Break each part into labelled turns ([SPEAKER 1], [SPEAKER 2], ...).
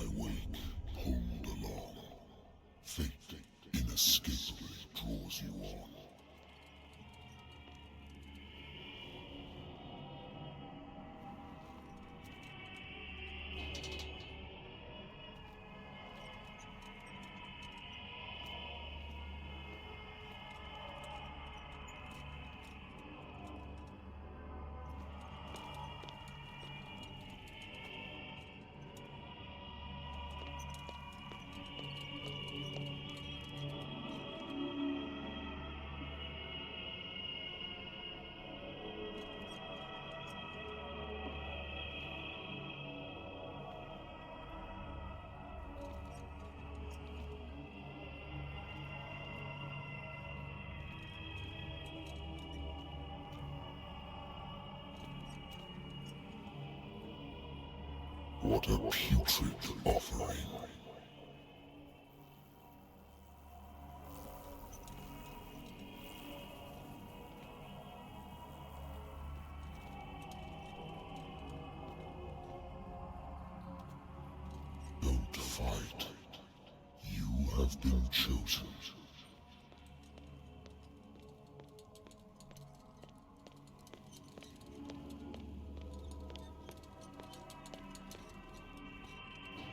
[SPEAKER 1] my wake, pulled along. Fate inescapably draws you on. What a putrid offering. Don't fight. You have been chosen.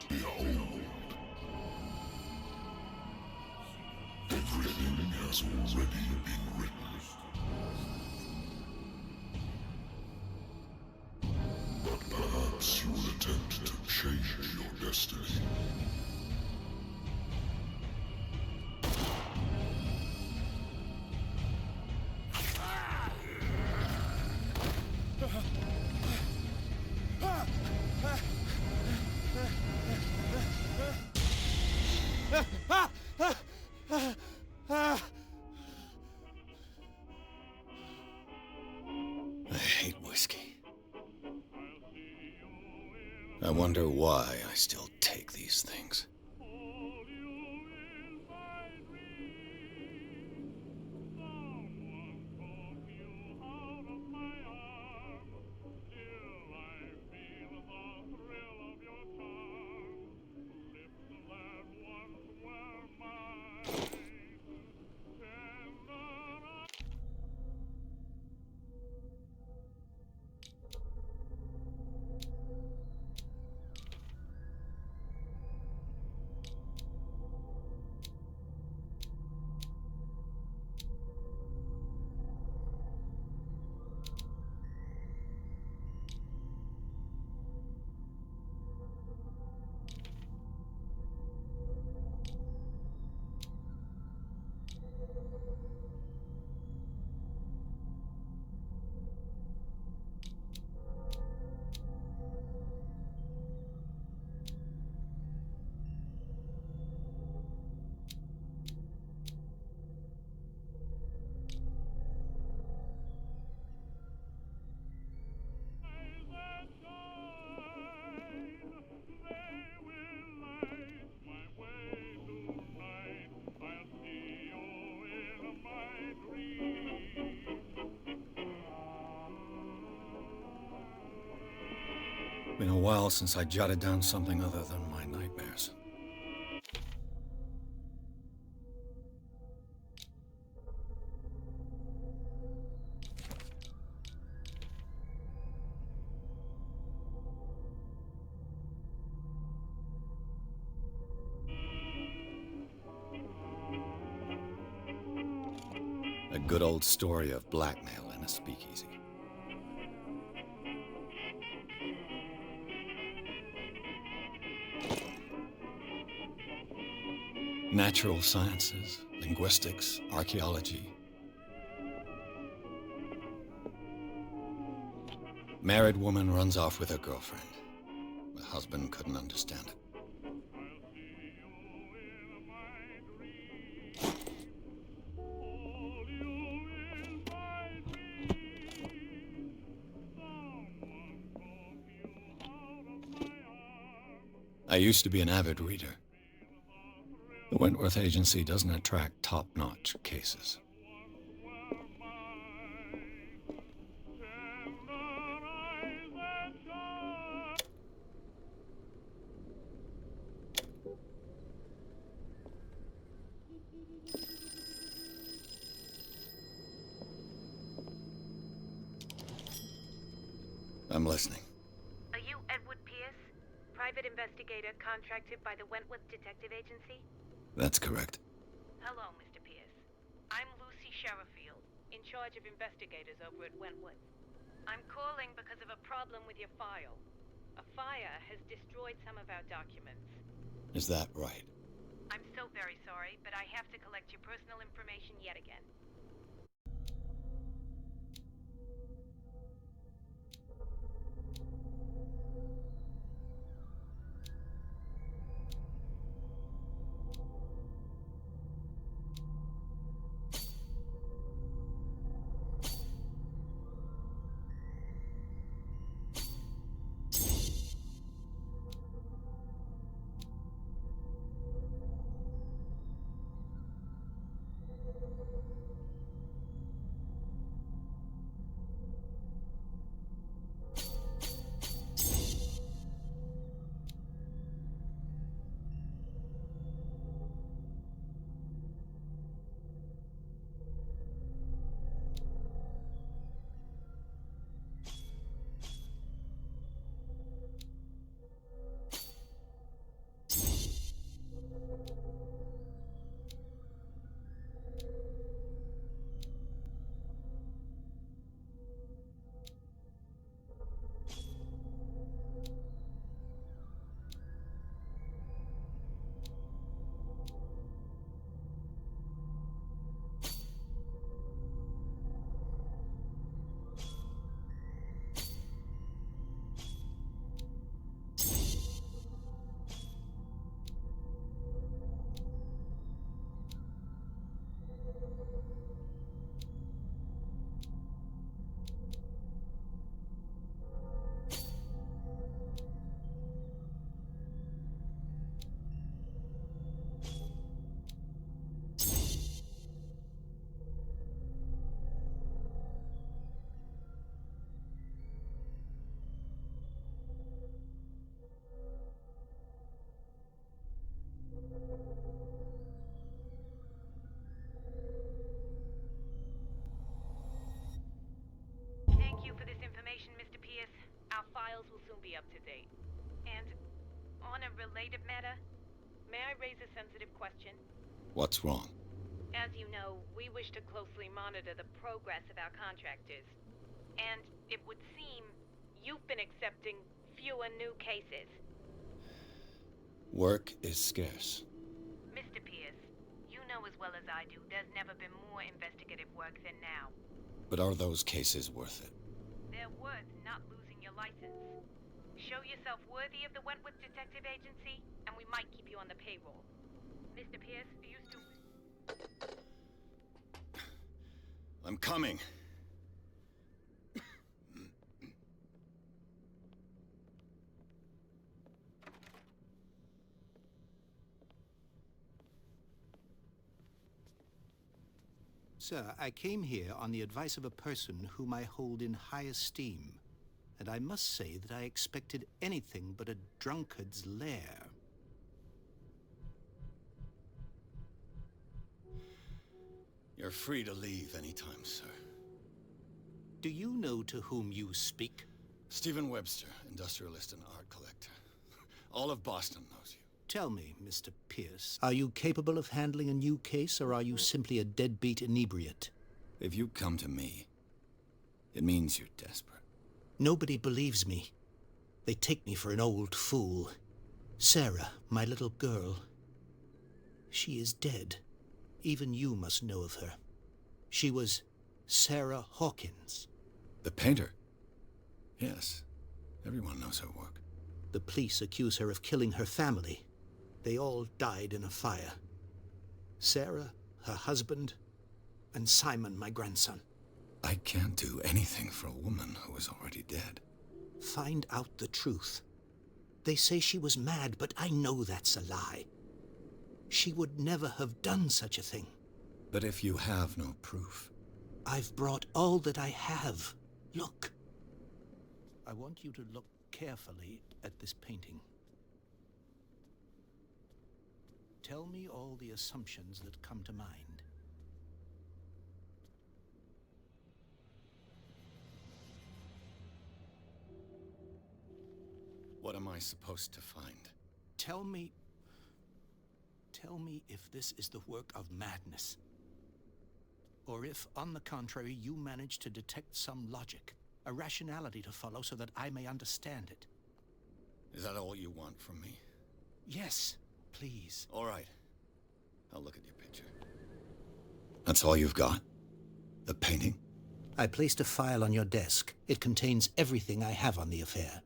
[SPEAKER 1] Behold, everything has already been written. But perhaps you will attempt to change your destiny.
[SPEAKER 2] I hate whiskey. I wonder why I still take these things. Been a while since I jotted down something other than my nightmares. A good old story of blackmail in a speakeasy. Natural sciences, linguistics, archaeology. Married woman runs off with her girlfriend. The husband couldn't understand it. I used to be an avid reader. The Wentworth Agency doesn't attract top-notch cases. I'm listening.
[SPEAKER 3] Are you Edward Pierce, private investigator contracted by the Wentworth Detective Agency?
[SPEAKER 2] That's correct.
[SPEAKER 3] Hello, Mr. Pierce. I'm Lucy Sherifield, in charge of investigators over at Wentworth. I'm calling because of a problem with your file. A fire has destroyed some of our documents.
[SPEAKER 2] Is that right?
[SPEAKER 3] I'm so very sorry, but I have to collect your personal information yet again. Thank you for this information, Mr. Pierce. Our files will soon be up to date. And on a related matter, may I raise a sensitive question?
[SPEAKER 2] What's wrong?
[SPEAKER 3] As you know, we wish to closely monitor the progress of our contractors. And it would seem you've been accepting fewer new cases.
[SPEAKER 2] Work is scarce.
[SPEAKER 3] Mr. Pierce, you know as well as I do, there's never been more investigative work than now.
[SPEAKER 2] But are those cases worth it?
[SPEAKER 3] They're worth not losing your license. Show yourself worthy of the Wentworth Detective Agency, and we might keep you on the payroll. Mr. Pierce, are you still...
[SPEAKER 2] I'm coming.
[SPEAKER 4] Sir, I came here on the advice of a person whom I hold in high esteem, and I must say that I expected anything but a drunkard's lair.
[SPEAKER 2] You're free to leave anytime, sir.
[SPEAKER 4] Do you know to whom you speak?
[SPEAKER 2] Stephen Webster, industrialist and art collector. All of Boston knows you.
[SPEAKER 4] Tell me, Mr. Pierce, are you capable of handling a new case, or are you simply a deadbeat inebriate?
[SPEAKER 2] If you come to me, it means you're desperate.
[SPEAKER 4] Nobody believes me. They take me for an old fool. Sarah, my little girl, she is dead. Even you must know of her. She was Sarah Hawkins.
[SPEAKER 2] The painter? Yes. Everyone knows her work.
[SPEAKER 4] The police accuse her of killing her family. They all died in a fire. Sarah, her husband, and Simon, my grandson.
[SPEAKER 2] I can't do anything for a woman who is already dead.
[SPEAKER 4] Find out the truth. They say she was mad, but I know that's a lie. She would never have done such a thing.
[SPEAKER 2] But if you have no proof...
[SPEAKER 4] I've brought all that I have. Look. I want you to look carefully at this painting. Tell me all the assumptions that come to mind.
[SPEAKER 2] What am I supposed to find?
[SPEAKER 4] Tell me if this is the work of madness. Or if, on the contrary, you manage to detect some logic, a rationality to follow so that I may understand it.
[SPEAKER 2] Is that all you want from me?
[SPEAKER 4] Yes, please.
[SPEAKER 2] All right. I'll look at your picture. That's all you've got? The painting?
[SPEAKER 4] I placed a file on your desk. It contains everything I have on the affair.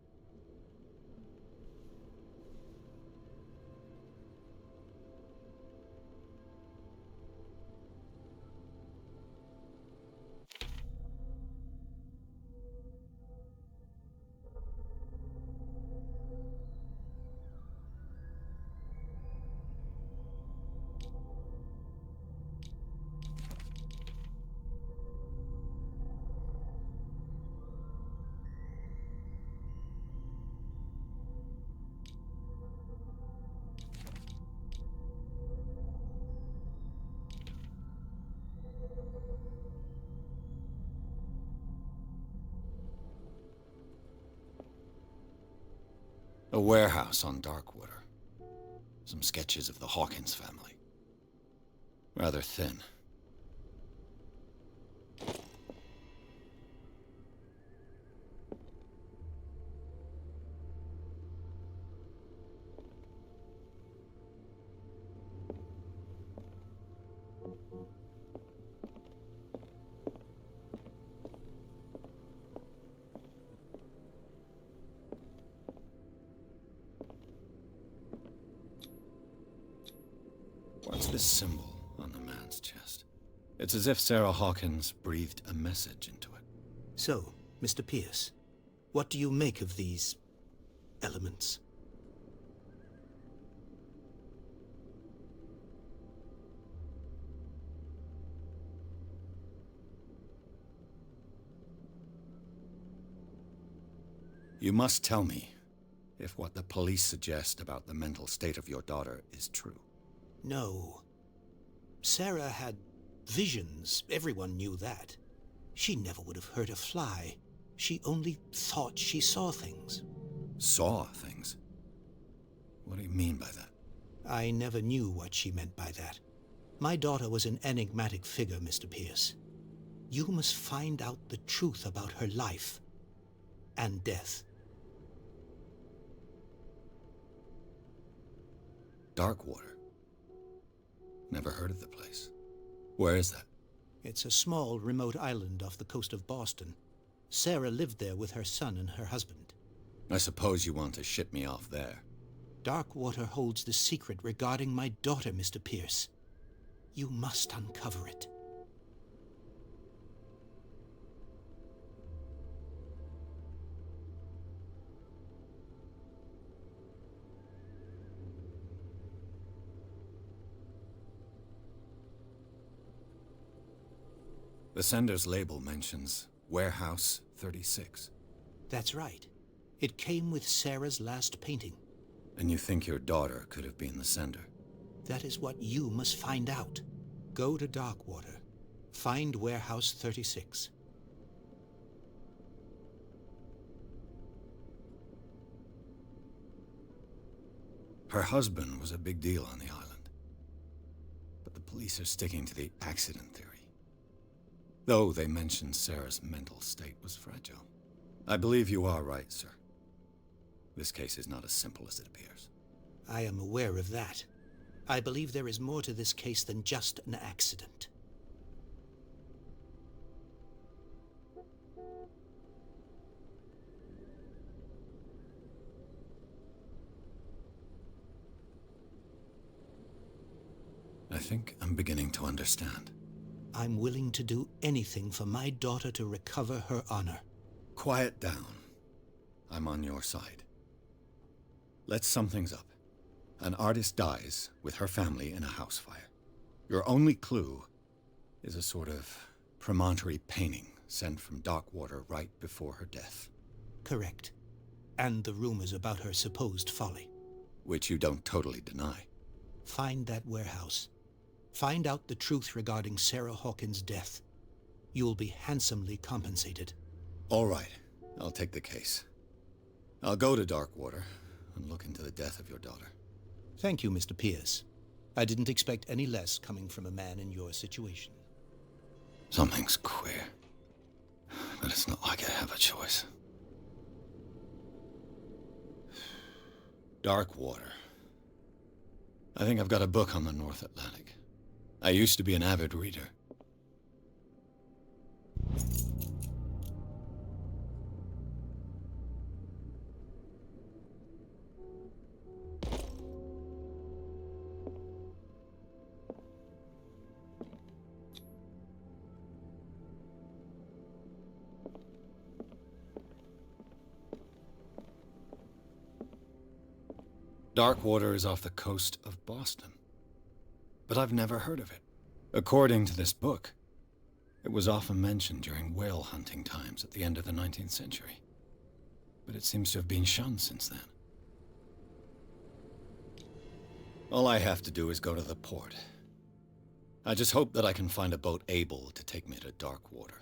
[SPEAKER 2] A warehouse on Darkwater. Some sketches of the Hawkins family. Rather thin. What's this symbol on the man's chest? It's as if Sarah Hawkins breathed a message into it.
[SPEAKER 4] So, Mr. Pierce, what do you make of these elements?
[SPEAKER 2] You must tell me if what the police suggest about the mental state of your daughter is true.
[SPEAKER 4] No. Sarah had visions. Everyone knew that. She never would have hurt a fly. She only thought she saw things.
[SPEAKER 2] Saw things? What do you mean by that?
[SPEAKER 4] I never knew what she meant by that. My daughter was an enigmatic figure, Mr. Pierce. You must find out the truth about her life and death.
[SPEAKER 2] Darkwater? Never heard of the place. Where is that?
[SPEAKER 4] It's a small, remote island off the coast of Boston. Sarah lived there with her son and her husband.
[SPEAKER 2] I suppose you want to ship me off there.
[SPEAKER 4] Darkwater holds the secret regarding my daughter, Mr. Pierce. You must uncover it.
[SPEAKER 2] The sender's label mentions Warehouse 36.
[SPEAKER 4] That's right. It came with Sarah's last painting.
[SPEAKER 2] And you think your daughter could have been the sender?
[SPEAKER 4] That is what you must find out. Go to Darkwater. Find Warehouse 36.
[SPEAKER 2] Her husband was a big deal on the island. But the police are sticking to the accident theory. Though they mentioned Sarah's mental state was fragile. I believe you are right, sir. This case is not as simple as it appears.
[SPEAKER 4] I am aware of that. I believe there is more to this case than just an accident.
[SPEAKER 2] I think I'm beginning to understand.
[SPEAKER 4] I'm willing to do anything for my daughter to recover her honor.
[SPEAKER 2] Quiet down. I'm on your side. Let's sum things up. An artist dies with her family in a house fire. Your only clue is a sort of premonitory painting sent from Darkwater right before her death.
[SPEAKER 4] Correct. And the rumors about her supposed folly.
[SPEAKER 2] Which you don't totally deny.
[SPEAKER 4] Find that warehouse. Find out the truth regarding Sarah Hawkins' death. You'll be handsomely compensated.
[SPEAKER 2] All right. I'll take the case. I'll go to Darkwater and look into the death of your daughter.
[SPEAKER 4] Thank you, Mr. Pierce. I didn't expect any less coming from a man in your situation.
[SPEAKER 2] Something's queer. But it's not like I have a choice. Darkwater. I think I've got a book on the North Atlantic. I used to be an avid reader. Darkwater is off the coast of Boston. But I've never heard of it. According to this book, it was often mentioned during whale hunting times at the end of the 19th century. But it seems to have been shunned since then. All I have to do is go to the port. I just hope that I can find a boat able to take me to Darkwater.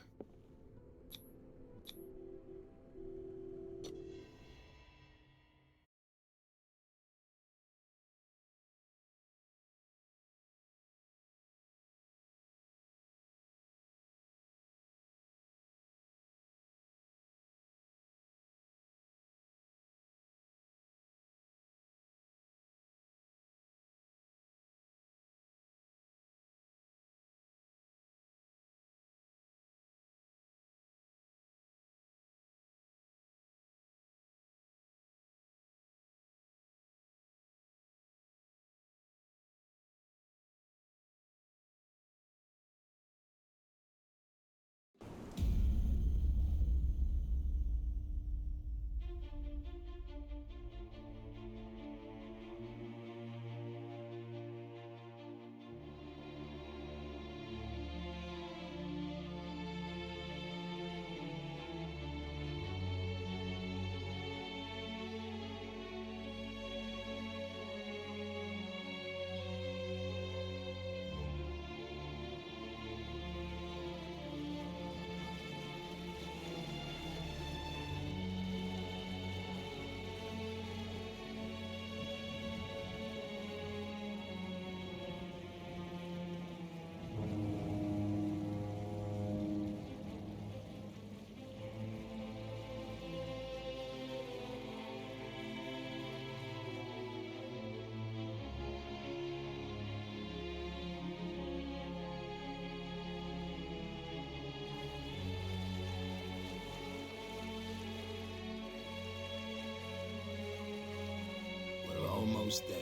[SPEAKER 5] Almost there.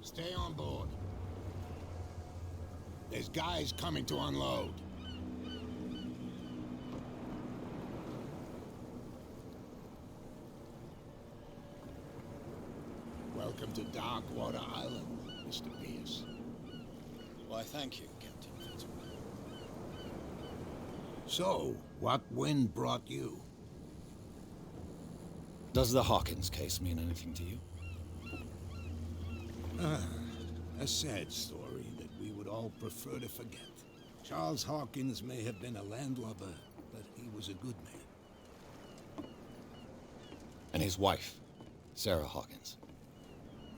[SPEAKER 5] Stay on board. There's guys coming to unload. Welcome to Darkwater Island, Mr. Pierce.
[SPEAKER 2] Why, thank you, Captain Fitzroy.
[SPEAKER 5] So, what wind brought you?
[SPEAKER 2] Does the Hawkins case mean anything to you?
[SPEAKER 5] A sad story that we would all prefer to forget. Charles Hawkins may have been a landlubber, but he was a good man.
[SPEAKER 2] And his wife, Sarah Hawkins.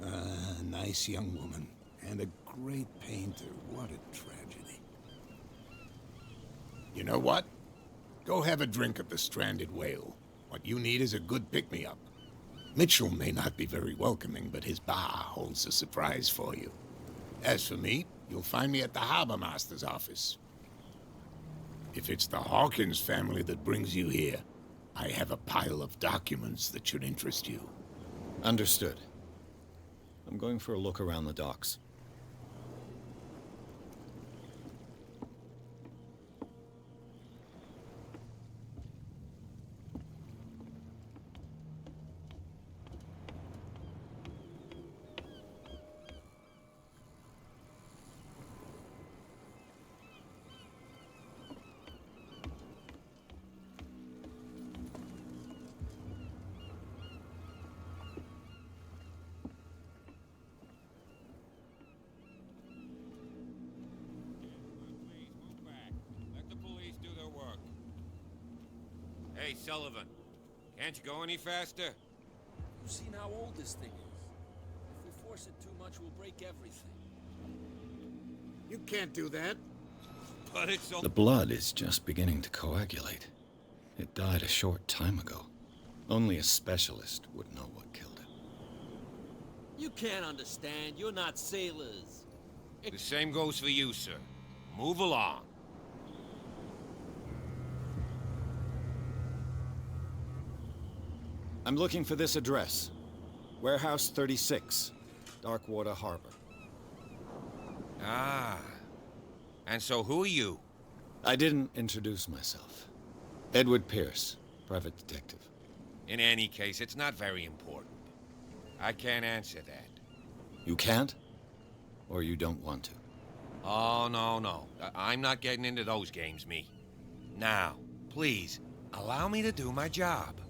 [SPEAKER 5] A nice young woman, and a great painter. What a tragedy. You know what? Go have a drink at the Stranded Whale. What you need is a good pick-me-up. Mitchell may not be very welcoming, but his bar holds a surprise for you. As for me, you'll find me at the harbor master's office. If it's the Hawkins family that brings you here, I have a pile of documents that should interest you.
[SPEAKER 2] Understood. I'm going for a look around the docks.
[SPEAKER 6] Hey, Sullivan. Can't you go any faster?
[SPEAKER 7] You've seen how old this thing is. If we force it too much, we'll break everything.
[SPEAKER 5] You can't do that.
[SPEAKER 6] But it's all...
[SPEAKER 2] The blood is just beginning to coagulate. It died a short time ago. Only a specialist would know what killed it.
[SPEAKER 7] You can't understand. You're not sailors.
[SPEAKER 6] The same goes for you, sir. Move along.
[SPEAKER 2] I'm looking for this address. Warehouse 36, Darkwater Harbor.
[SPEAKER 6] Ah. And so who are you?
[SPEAKER 2] I didn't introduce myself. Edward Pierce, private detective.
[SPEAKER 6] In any case, it's not very important. I can't answer that.
[SPEAKER 2] You can't? Or you don't want to?
[SPEAKER 6] Oh, no. I'm not getting into those games, me. Now, please, allow me to do my job.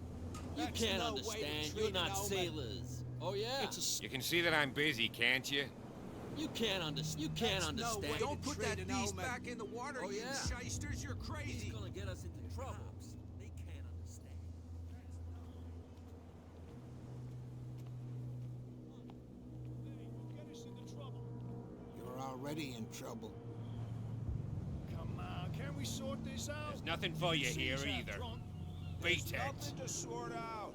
[SPEAKER 7] You can't understand. You're not sailors. Oh, yeah?
[SPEAKER 6] You can see that I'm busy, can't you?
[SPEAKER 7] You can't understand. You can't understand.
[SPEAKER 8] Don't put that beast back in the water,
[SPEAKER 7] Oh,
[SPEAKER 8] you
[SPEAKER 7] yeah.
[SPEAKER 8] shysters. You're crazy.
[SPEAKER 7] He's gonna get us into trouble. They can't understand.
[SPEAKER 5] You're already in trouble.
[SPEAKER 8] Come on, can we sort this out?
[SPEAKER 6] There's nothing for you here either.
[SPEAKER 8] There's
[SPEAKER 6] Beat it.
[SPEAKER 8] nothing to sort out.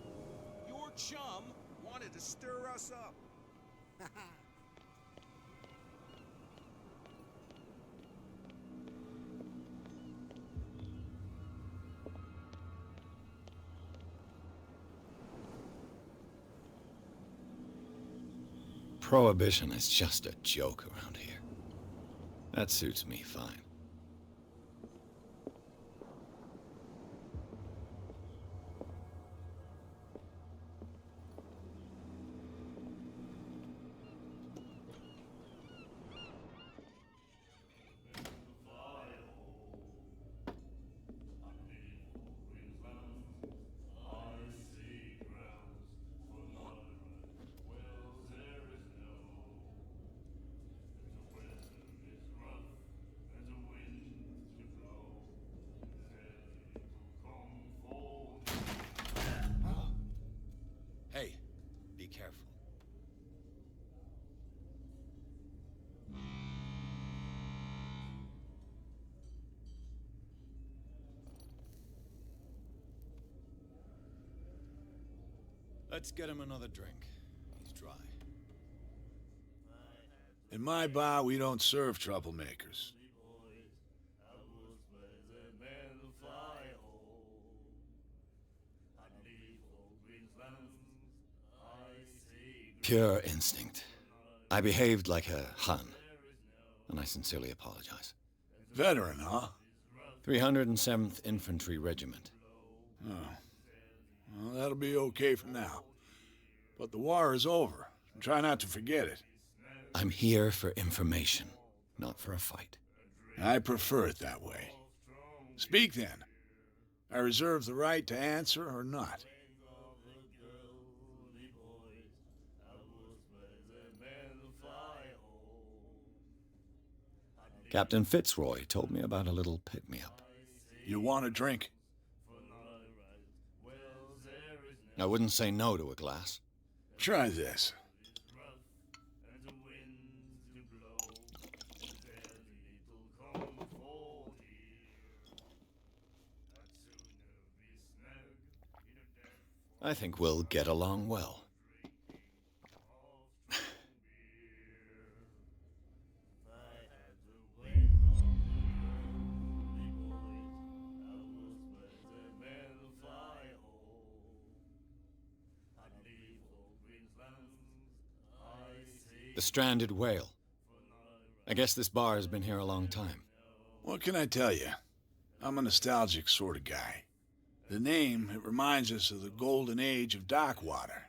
[SPEAKER 8] Your chum wanted to stir us up.
[SPEAKER 2] Prohibition is just a joke around here. That suits me fine. Hey, be careful. Let's get him another drink. He's dry.
[SPEAKER 5] In my bar, we don't serve troublemakers.
[SPEAKER 2] Pure instinct. I behaved like a Hun, and I sincerely apologize.
[SPEAKER 5] Veteran, huh?
[SPEAKER 2] 307th Infantry Regiment.
[SPEAKER 5] Oh. Well, that'll be okay for now. But the war is over. Try not to forget it.
[SPEAKER 2] I'm here for information, not for a fight.
[SPEAKER 5] I prefer it that way. Speak then. I reserve the right to answer or not.
[SPEAKER 2] Captain Fitzroy told me about a little pick-me-up.
[SPEAKER 5] You want a drink?
[SPEAKER 2] I wouldn't say no to a glass.
[SPEAKER 5] Try this.
[SPEAKER 2] I think we'll get along well. The stranded whale. I guess this bar has been here a long time.
[SPEAKER 9] What can I tell you? I'm a nostalgic sort of guy. The name, it reminds us of the golden age of dock water,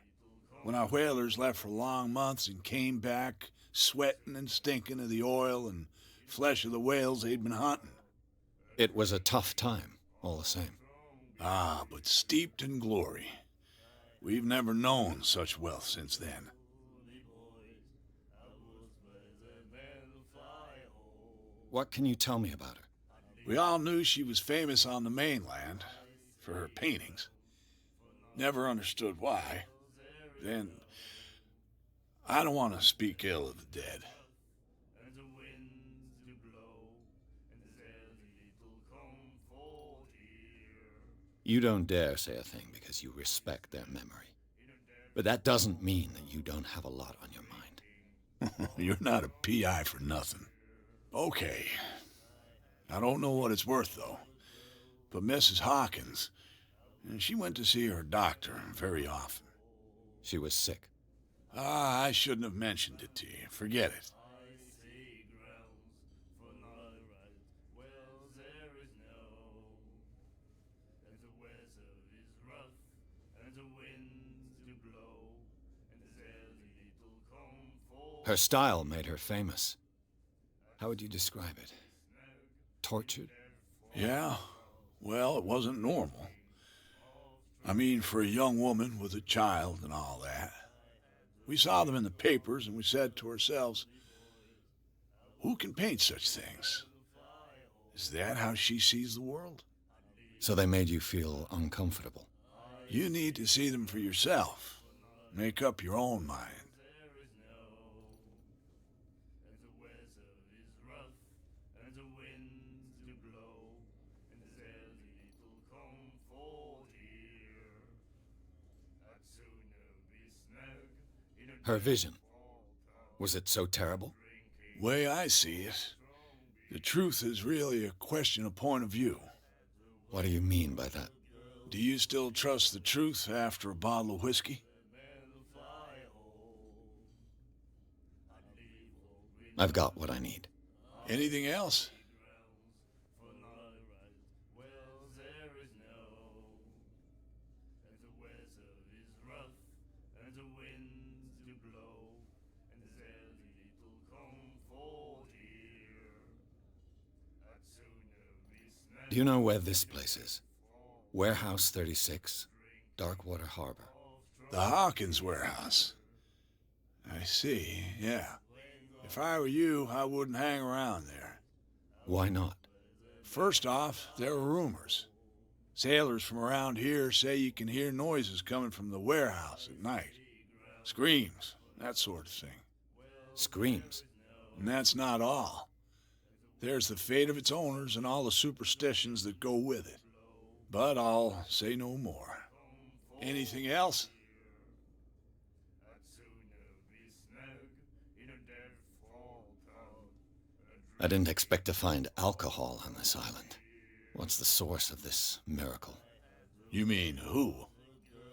[SPEAKER 9] when our whalers left for long months and came back sweating and stinking of the oil and flesh of the whales they'd been hunting.
[SPEAKER 2] It was a tough time, all the same.
[SPEAKER 9] Ah, but steeped in glory. We've never known such wealth since then.
[SPEAKER 2] What can you tell me about her?
[SPEAKER 9] We all knew she was famous on the mainland for her paintings. Never understood why. Then, I don't want to speak ill of the dead.
[SPEAKER 2] You don't dare say a thing because you respect their memory. But that doesn't mean that you don't have a lot on your mind.
[SPEAKER 9] You're not a PI for nothing. Okay. I don't know what it's worth, though. But Mrs. Hawkins, she went to see her doctor very often.
[SPEAKER 2] She was sick.
[SPEAKER 9] Ah, I shouldn't have mentioned it to you. Forget it.
[SPEAKER 2] Her style made her famous. How would you describe it? Tortured?
[SPEAKER 9] Yeah, well, it wasn't normal. I mean, for a young woman with a child and all that. We saw them in the papers and we said to ourselves, who can paint such things? Is that how she sees the world?
[SPEAKER 2] So they made you feel uncomfortable?
[SPEAKER 9] You need to see them for yourself. Make up your own mind.
[SPEAKER 2] Her vision. Was it so terrible?
[SPEAKER 9] Way I see it, the truth is really a question of point of view.
[SPEAKER 2] What do you mean by that?
[SPEAKER 9] Do you still trust the truth after a bottle of whiskey?
[SPEAKER 2] I've got what I need.
[SPEAKER 9] Anything else?
[SPEAKER 2] Do you know where this place is? Warehouse 36, Darkwater Harbor.
[SPEAKER 9] The Hawkins warehouse. I see, yeah. If I were you, I wouldn't hang around there.
[SPEAKER 2] Why not?
[SPEAKER 9] First off, there are rumors. Sailors from around here say you can hear noises coming from the warehouse at night. Screams, that sort of thing.
[SPEAKER 2] Screams?
[SPEAKER 9] And that's not all. There's the fate of its owners and all the superstitions that go with it. But I'll say no more. Anything else?
[SPEAKER 2] I didn't expect to find alcohol on this island. What's the source of this miracle?
[SPEAKER 9] You mean who?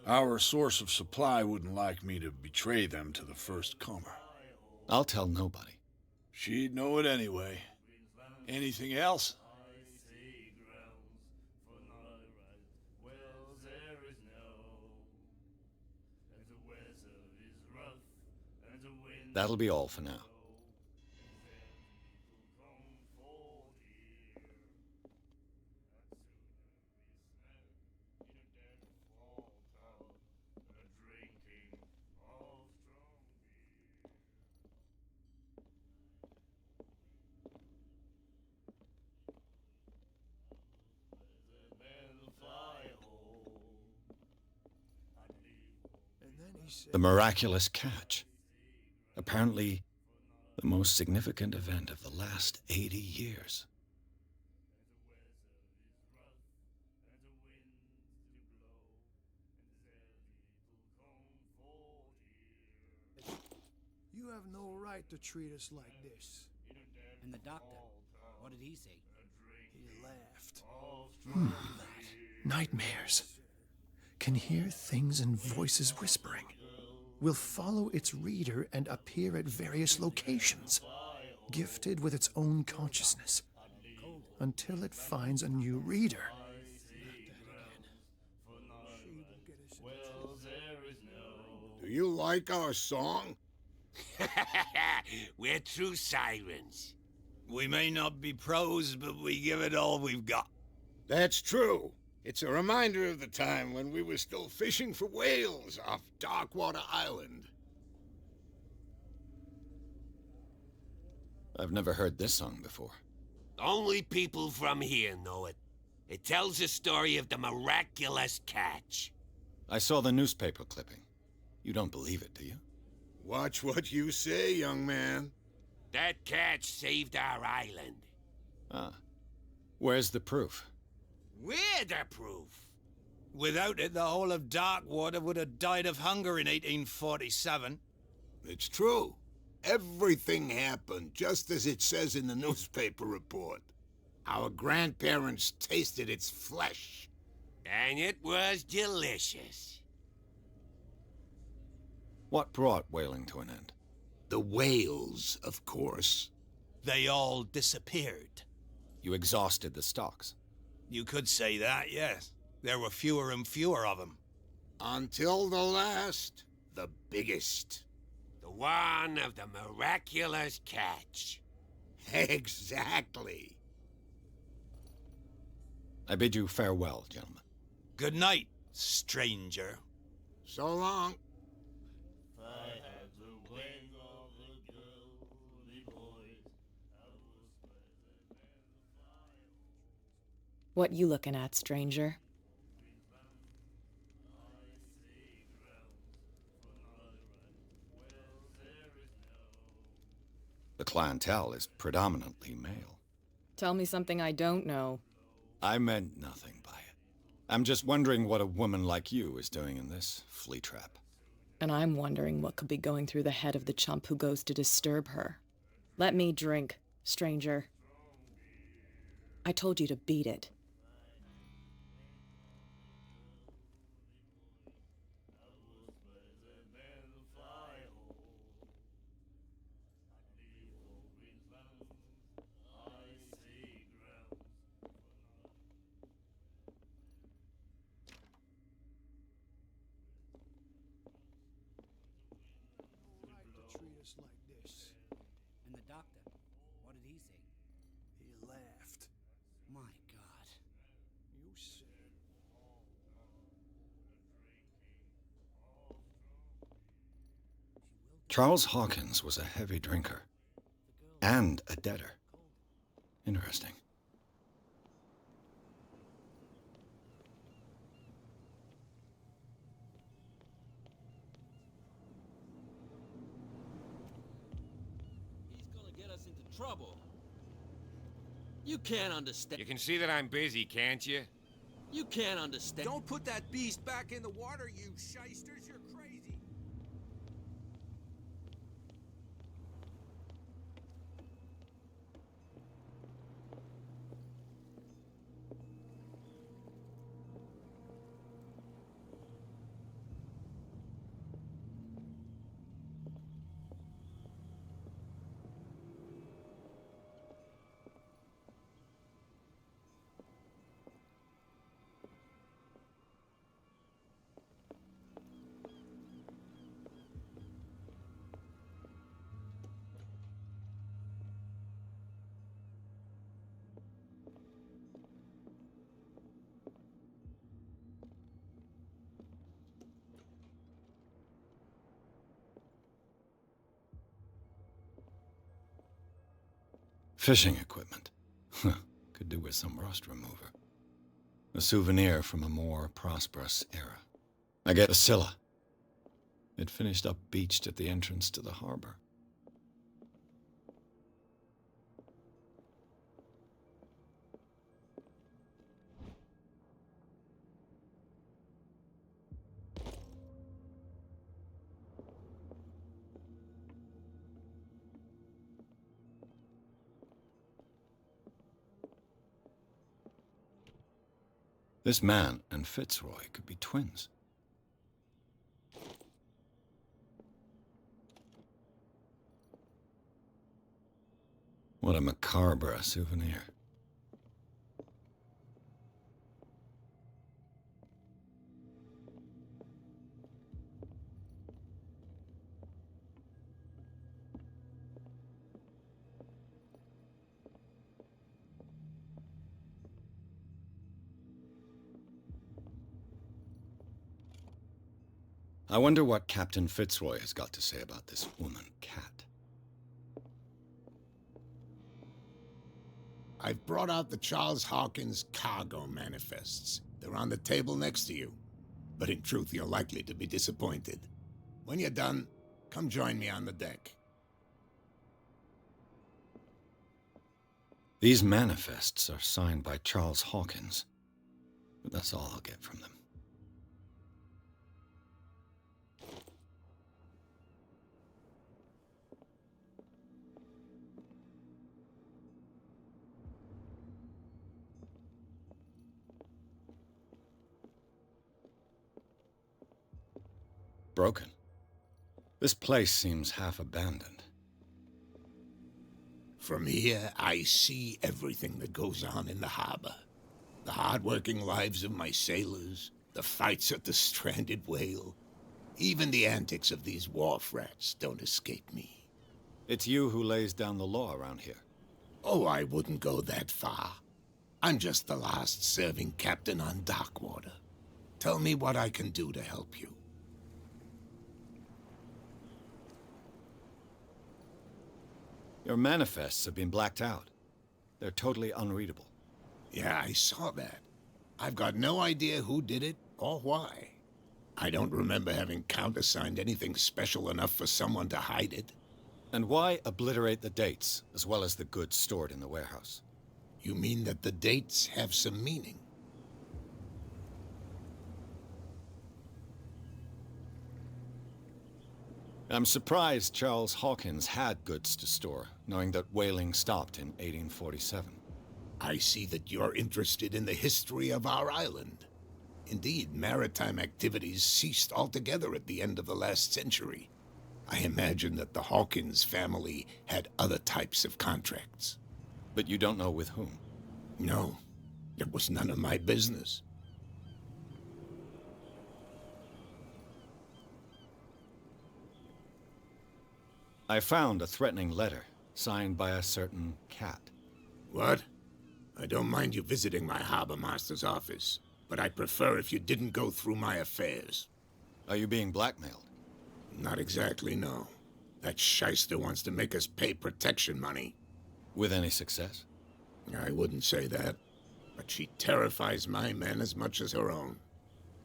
[SPEAKER 9] Our source of supply wouldn't like me to betray them to the first comer.
[SPEAKER 2] I'll tell nobody.
[SPEAKER 9] She'd know it anyway. Anything else?
[SPEAKER 2] That'll be all for now. The miraculous catch. Apparently, the most significant event of the last 80 years.
[SPEAKER 10] You have no right to treat us like this.
[SPEAKER 11] And the doctor, what did he say?
[SPEAKER 10] He laughed. Nightmares. Can hear things and voices whispering. will follow its reader and appear at various locations, gifted with its own consciousness, until it finds a new reader.
[SPEAKER 5] Do you like our song?
[SPEAKER 6] We're true sirens.
[SPEAKER 12] We may not be pros, but we give it all we've got.
[SPEAKER 5] That's true. It's a reminder of the time when we were still fishing for whales off Darkwater Island.
[SPEAKER 2] I've never heard this song before.
[SPEAKER 6] Only people from here know it. It tells the story of the miraculous catch.
[SPEAKER 2] I saw the newspaper clipping. You don't believe it, do you?
[SPEAKER 5] Watch what you say, young man.
[SPEAKER 6] That catch saved our island.
[SPEAKER 2] Ah. Where's the proof?
[SPEAKER 6] We're the proof.
[SPEAKER 12] Without it, the whole of Darkwater would have died of hunger in 1847.
[SPEAKER 5] It's true. Everything happened just as it says in the newspaper report. Our grandparents tasted its flesh.
[SPEAKER 6] And it was delicious.
[SPEAKER 2] What brought whaling to an end?
[SPEAKER 5] The whales, of course.
[SPEAKER 12] They all disappeared.
[SPEAKER 2] You exhausted the stocks.
[SPEAKER 12] You could say that, yes. There were fewer and fewer of them.
[SPEAKER 5] Until the last, the biggest.
[SPEAKER 6] The one of the miraculous catch.
[SPEAKER 5] Exactly.
[SPEAKER 2] I bid you farewell, gentlemen.
[SPEAKER 12] Good night, stranger.
[SPEAKER 5] So long.
[SPEAKER 13] What you looking at, stranger?
[SPEAKER 2] The clientele is predominantly male.
[SPEAKER 13] Tell me something I don't know.
[SPEAKER 2] I meant nothing by it. I'm just wondering what a woman like you is doing in this flea trap.
[SPEAKER 13] And I'm wondering what could be going through the head of the chump who goes to disturb her. Let me drink, stranger. I told you to beat it.
[SPEAKER 10] Treat us like this.
[SPEAKER 11] And the doctor, what did he say?
[SPEAKER 10] He laughed.
[SPEAKER 11] My God.
[SPEAKER 10] You said.
[SPEAKER 2] Charles Hawkins was a heavy drinker. And a debtor. Interesting.
[SPEAKER 7] He's gonna get us into trouble. You can't understand.
[SPEAKER 6] You can see that I'm busy, can't you?
[SPEAKER 7] You can't understand.
[SPEAKER 8] Don't put that beast back in the water, you shysters. You're crazy.
[SPEAKER 2] Fishing equipment. Could do with some rust remover. A souvenir from a more prosperous era. I get a Scylla. It finished up beached at the entrance to the harbor. This man and Fitzroy could be twins. What a macabre souvenir. I wonder what Captain Fitzroy has got to say about this woman, Cat.
[SPEAKER 5] I've brought out the Charles Hawkins cargo manifests. They're on the table next to you. But in truth, you're likely to be disappointed. When you're done, come join me on the deck.
[SPEAKER 2] These manifests are signed by Charles Hawkins, but that's all I'll get from them. Broken. This place seems half abandoned.
[SPEAKER 5] From here, I see everything that goes on in the harbor. The hard-working lives of my sailors, the fights at the stranded whale. Even the antics of these wharf rats don't escape me.
[SPEAKER 2] It's you who lays down the law around here.
[SPEAKER 5] Oh, I wouldn't go that far. I'm just the last serving captain on Darkwater. Tell me what I can do to help you.
[SPEAKER 2] Your manifests have been blacked out. They're totally unreadable.
[SPEAKER 5] Yeah, I saw that. I've got no idea who did it or why. I don't remember having countersigned anything special enough for someone to hide it.
[SPEAKER 2] And why obliterate the dates, as well as the goods stored in the warehouse?
[SPEAKER 5] You mean that the dates have some meaning?
[SPEAKER 2] I'm surprised Charles Hawkins had goods to store, knowing that whaling stopped in 1847.
[SPEAKER 5] I see that you're interested in the history of our island. Indeed, maritime activities ceased altogether at the end of the last century. I imagine that the Hawkins family had other types of contracts.
[SPEAKER 2] But you don't know with whom?
[SPEAKER 5] No, it was none of my business.
[SPEAKER 2] I found a threatening letter, signed by a certain Cat.
[SPEAKER 5] What? I don't mind you visiting my harbor master's office, but I'd prefer if you didn't go through my affairs.
[SPEAKER 2] Are you being blackmailed?
[SPEAKER 5] Not exactly, no. That shyster wants to make us pay protection money.
[SPEAKER 2] With any success?
[SPEAKER 5] I wouldn't say that, but she terrifies my men as much as her own.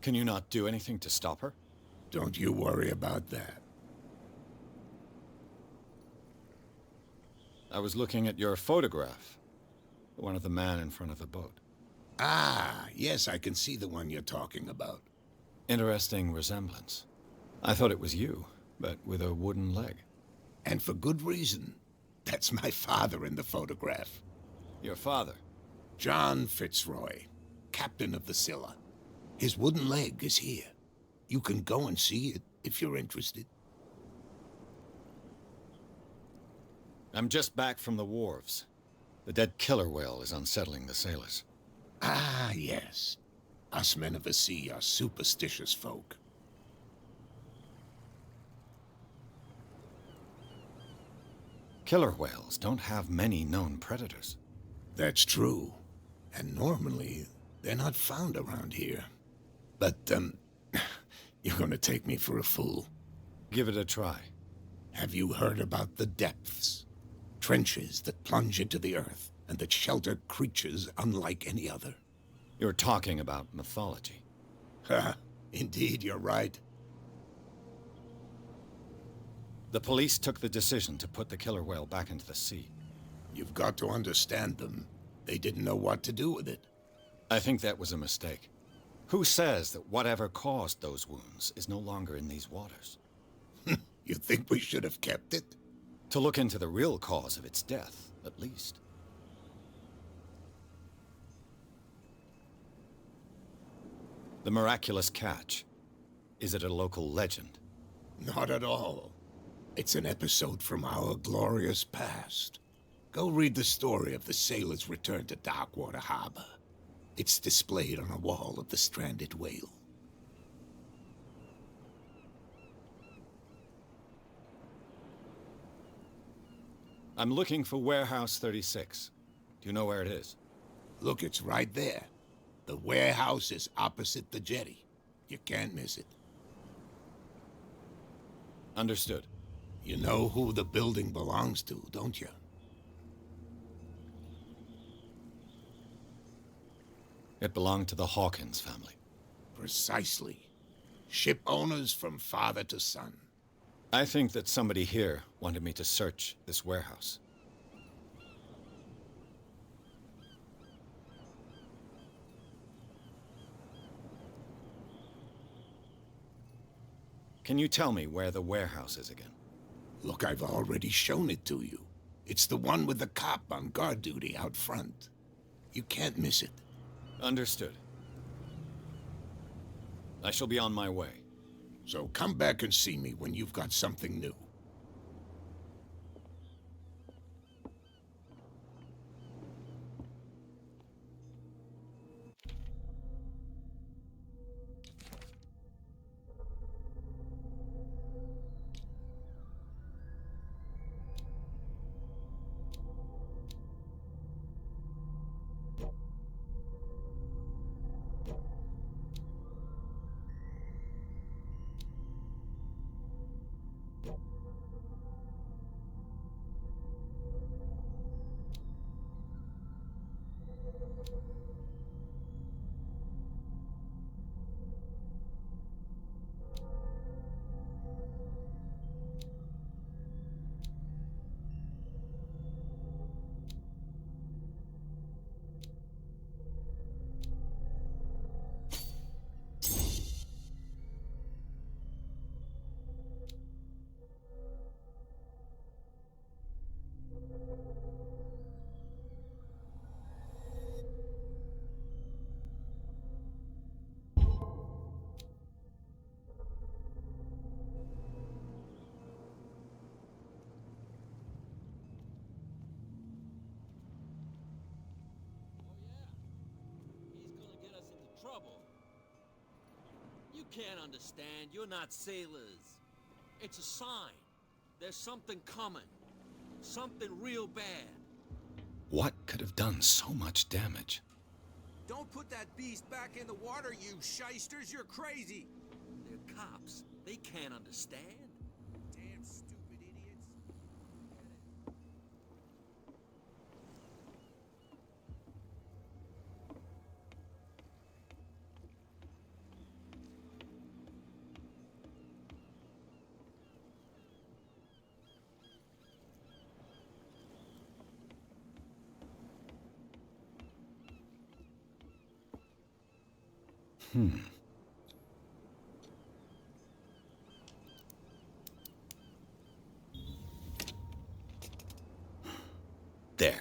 [SPEAKER 2] Can you not do anything to stop her?
[SPEAKER 5] Don't you worry about that.
[SPEAKER 2] I was looking at your photograph. One of the man in front of the boat.
[SPEAKER 5] Ah, yes, I can see the one you're talking about.
[SPEAKER 2] Interesting resemblance. I thought it was you, but with a wooden leg.
[SPEAKER 5] And for good reason. That's my father in the photograph.
[SPEAKER 2] Your father?
[SPEAKER 5] John Fitzroy, captain of the Scylla. His wooden leg is here. You can go and see it if you're interested.
[SPEAKER 2] I'm just back from the wharves. The dead killer whale is unsettling the sailors.
[SPEAKER 5] Ah, yes. Us men of the sea are superstitious folk.
[SPEAKER 2] Killer whales don't have many known predators.
[SPEAKER 5] That's true. And normally, they're not found around here. But, you're gonna take me for a fool.
[SPEAKER 2] Give it a try.
[SPEAKER 5] Have you heard about the depths? Trenches that plunge into the earth and that shelter creatures unlike any other.
[SPEAKER 2] You're talking about mythology.
[SPEAKER 5] Ha! Indeed, you're right.
[SPEAKER 2] The police took the decision to put the killer whale back into the sea.
[SPEAKER 5] You've got to understand them. They didn't know what to do with it.
[SPEAKER 2] I think that was a mistake. Who says that whatever caused those wounds is no longer in these waters?
[SPEAKER 5] You think we should have kept it?
[SPEAKER 2] To look into the real cause of its death, at least. The miraculous catch. Is it a local legend?
[SPEAKER 5] Not at all. It's an episode from our glorious past. Go read the story of the sailor's return to Darkwater Harbor. It's displayed on a wall of the stranded whale.
[SPEAKER 2] I'm looking for Warehouse 36. Do you know where it is?
[SPEAKER 5] Look, it's right there. The warehouse is opposite the jetty. You can't miss it.
[SPEAKER 2] Understood.
[SPEAKER 5] You know who the building belongs to, don't you?
[SPEAKER 2] It belonged to the Hawkins family.
[SPEAKER 5] Precisely. Ship owners from father to son.
[SPEAKER 2] I think that somebody here wanted me to search this warehouse. Can you tell me where the warehouse is again?
[SPEAKER 5] Look, I've already shown it to you. It's the one with the cop on guard duty out front. You can't miss it.
[SPEAKER 2] Understood. I shall be on my way.
[SPEAKER 5] So come back and see me when you've got something new.
[SPEAKER 7] Trouble. You can't understand. You're not sailors. It's a sign. There's something coming. Something real bad.
[SPEAKER 2] What could have done so much damage?
[SPEAKER 8] Don't put that beast back in the water, you shysters. You're crazy.
[SPEAKER 7] They're cops. They can't understand.
[SPEAKER 8] Damn stupid idiots.
[SPEAKER 2] There.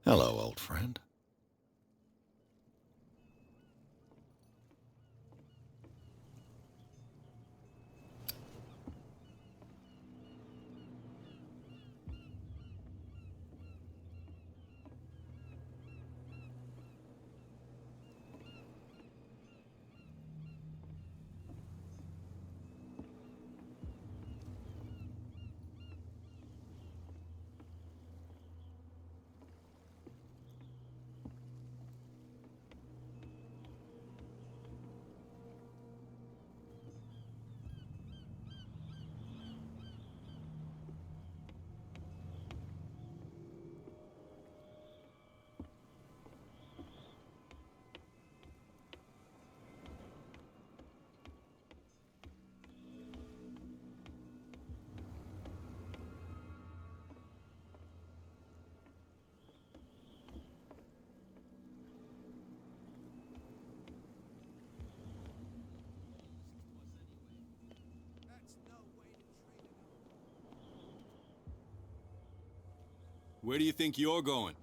[SPEAKER 2] Hello, old friend.
[SPEAKER 14] Where do you think you're going?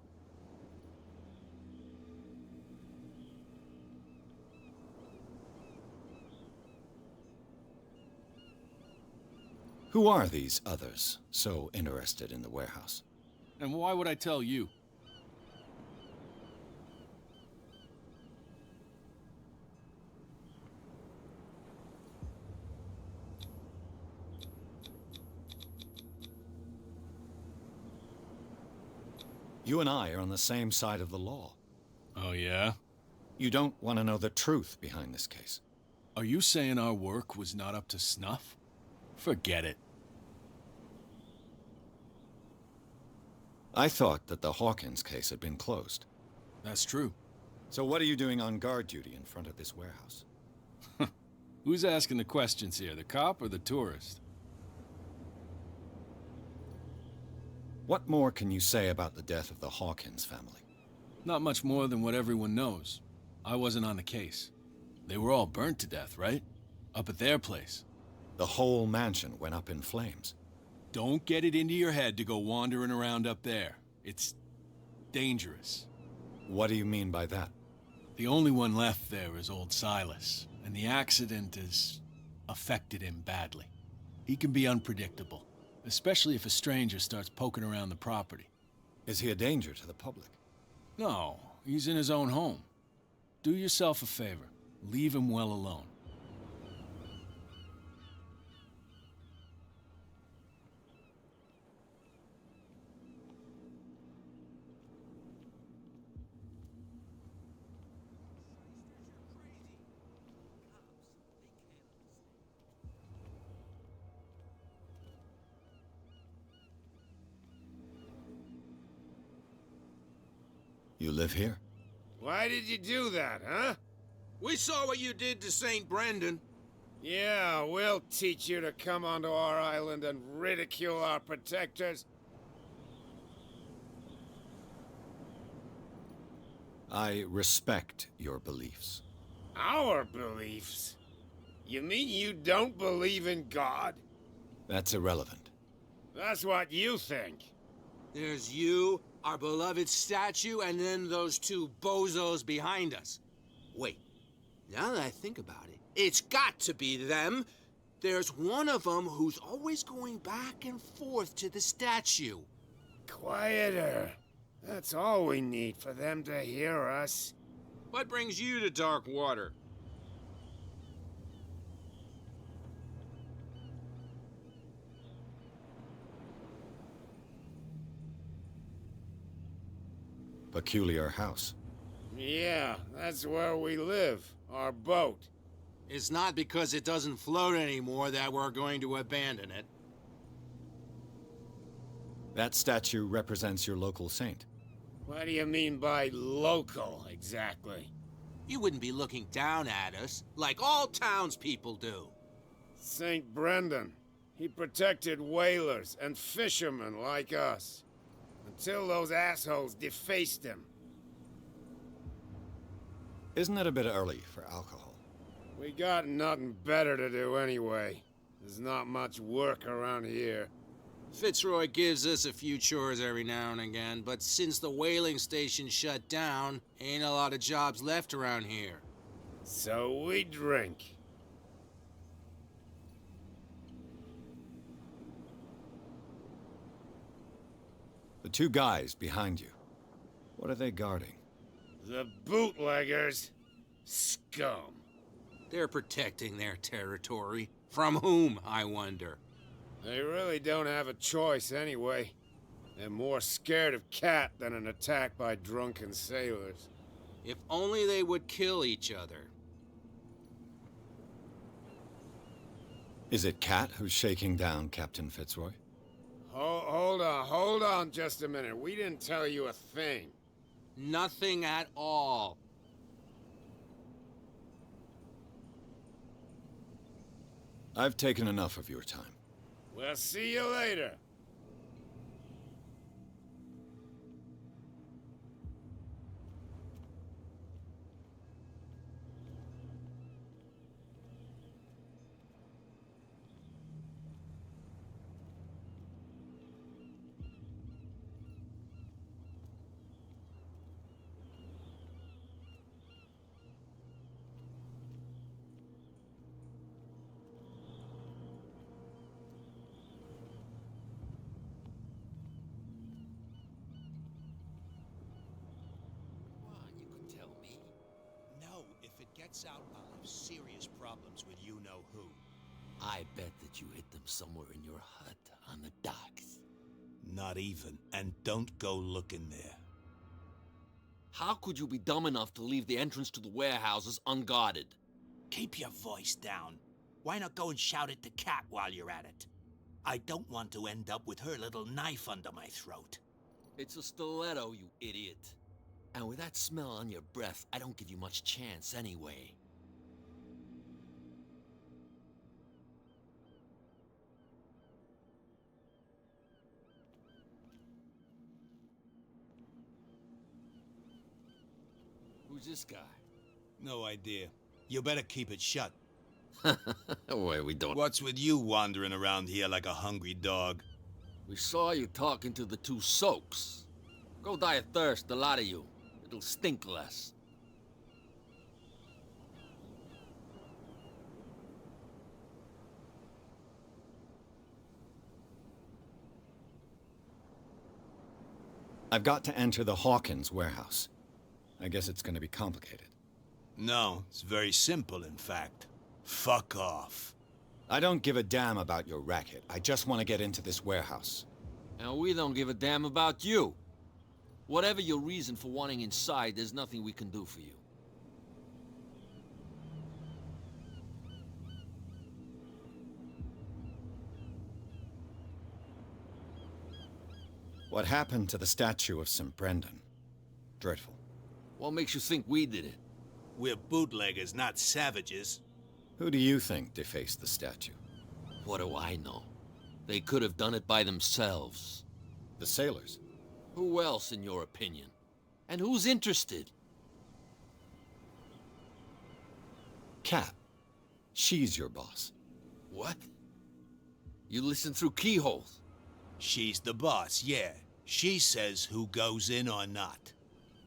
[SPEAKER 2] Who are these others so interested in the warehouse?
[SPEAKER 14] And why would I tell you?
[SPEAKER 2] You and I are on the same side of the law.
[SPEAKER 14] Oh, yeah?
[SPEAKER 2] You don't want to know the truth behind this case.
[SPEAKER 14] Are you saying our work was not up to snuff? Forget it.
[SPEAKER 2] I thought that the Hawkins case had been closed.
[SPEAKER 14] That's true.
[SPEAKER 2] So what are you doing on guard duty in front of this warehouse?
[SPEAKER 14] Who's asking the questions here, the cop or the tourist?
[SPEAKER 2] What more can you say about the death of the Hawkins family?
[SPEAKER 14] Not much more than what everyone knows. I wasn't on the case. They were all burnt to death, right? Up at their place.
[SPEAKER 2] The whole mansion went up in flames.
[SPEAKER 14] Don't get it into your head to go wandering around up there. It's dangerous.
[SPEAKER 2] What do you mean by that?
[SPEAKER 14] The only one left there is old Silas, and the accident has affected him badly. He can be unpredictable, especially if a stranger starts poking around the property.
[SPEAKER 2] Is he a danger to the public?
[SPEAKER 14] No, he's in his own home. Do yourself a favor. Leave him well alone.
[SPEAKER 2] You live here?
[SPEAKER 8] Why did you do that, huh?
[SPEAKER 12] We saw what you did to St. Brendan.
[SPEAKER 8] Yeah, we'll teach you to come onto our island and ridicule our protectors.
[SPEAKER 2] I respect your beliefs.
[SPEAKER 8] Our beliefs? You mean you don't believe in God?
[SPEAKER 2] That's irrelevant.
[SPEAKER 8] That's what you think.
[SPEAKER 12] There's you, our beloved statue, and then those two bozos behind us. Wait, now that I think about it, it's got to be them. There's one of them who's always going back and forth to the statue.
[SPEAKER 8] Quieter. That's all we need for them to hear us.
[SPEAKER 12] What brings you to dark water?
[SPEAKER 2] Peculiar house.
[SPEAKER 8] Yeah, that's where we live. Our boat.
[SPEAKER 12] It's not because it doesn't float anymore that we're going to abandon it.
[SPEAKER 2] That statue represents your local saint.
[SPEAKER 8] What do you mean by local, exactly?
[SPEAKER 12] You wouldn't be looking down at us, like all townspeople do.
[SPEAKER 8] St. Brendan. He protected whalers and fishermen like us. Until those assholes defaced him.
[SPEAKER 2] Isn't it a bit early for alcohol?
[SPEAKER 8] We got nothing better to do anyway. There's not much work around here.
[SPEAKER 12] Fitzroy gives us a few chores every now and again, but since the whaling station shut down, ain't a lot of jobs left around here.
[SPEAKER 8] So we drink.
[SPEAKER 2] The two guys behind you. What are they guarding?
[SPEAKER 8] The bootleggers. Scum.
[SPEAKER 12] They're protecting their territory. From whom, I wonder?
[SPEAKER 8] They really don't have a choice anyway. They're more scared of Cat than an attack by drunken sailors.
[SPEAKER 12] If only they would kill each other.
[SPEAKER 2] Is it Cat who's shaking down Captain Fitzroy?
[SPEAKER 8] Hold on just a minute. We didn't tell you a thing.
[SPEAKER 12] Nothing at all.
[SPEAKER 2] I've taken enough of your time.
[SPEAKER 8] We'll see you later.
[SPEAKER 15] gets out, I'll have serious problems with you-know-who.
[SPEAKER 7] I bet that you hid them somewhere in your hut on the docks.
[SPEAKER 15] Not even, and don't go looking there.
[SPEAKER 7] How could you be dumb enough to leave the entrance to the warehouses unguarded?
[SPEAKER 15] Keep your voice down. Why not go and shout at the cat while you're at it? I don't want to end up with her little knife under my throat.
[SPEAKER 7] It's a stiletto, you idiot. And with that smell on your breath, I don't give you much chance anyway. Who's this guy?
[SPEAKER 15] No idea. You better keep it shut.
[SPEAKER 7] Wait, we don't.
[SPEAKER 15] What's with you wandering around here like a hungry dog?
[SPEAKER 7] We saw you talking to the two soaks. Go die of thirst, the lot of you. It'll stink less.
[SPEAKER 2] I've got to enter the Hawkins warehouse. I guess it's going to be complicated.
[SPEAKER 15] No, it's very simple, in fact. Fuck off.
[SPEAKER 2] I don't give a damn about your racket. I just want to get into this warehouse.
[SPEAKER 7] And we don't give a damn about you. Whatever your reason for wanting inside, there's nothing we can do for you.
[SPEAKER 2] What happened to the statue of St. Brendan? Dreadful.
[SPEAKER 7] What makes you think we did it?
[SPEAKER 15] We're bootleggers, not savages.
[SPEAKER 2] Who do you think defaced the statue?
[SPEAKER 7] What do I know? They could have done it by themselves.
[SPEAKER 2] The sailors?
[SPEAKER 7] Who else, in your opinion? And who's interested?
[SPEAKER 2] Cat. She's your boss.
[SPEAKER 7] What? You listen through keyholes?
[SPEAKER 15] She's the boss, yeah. She says who goes in or not.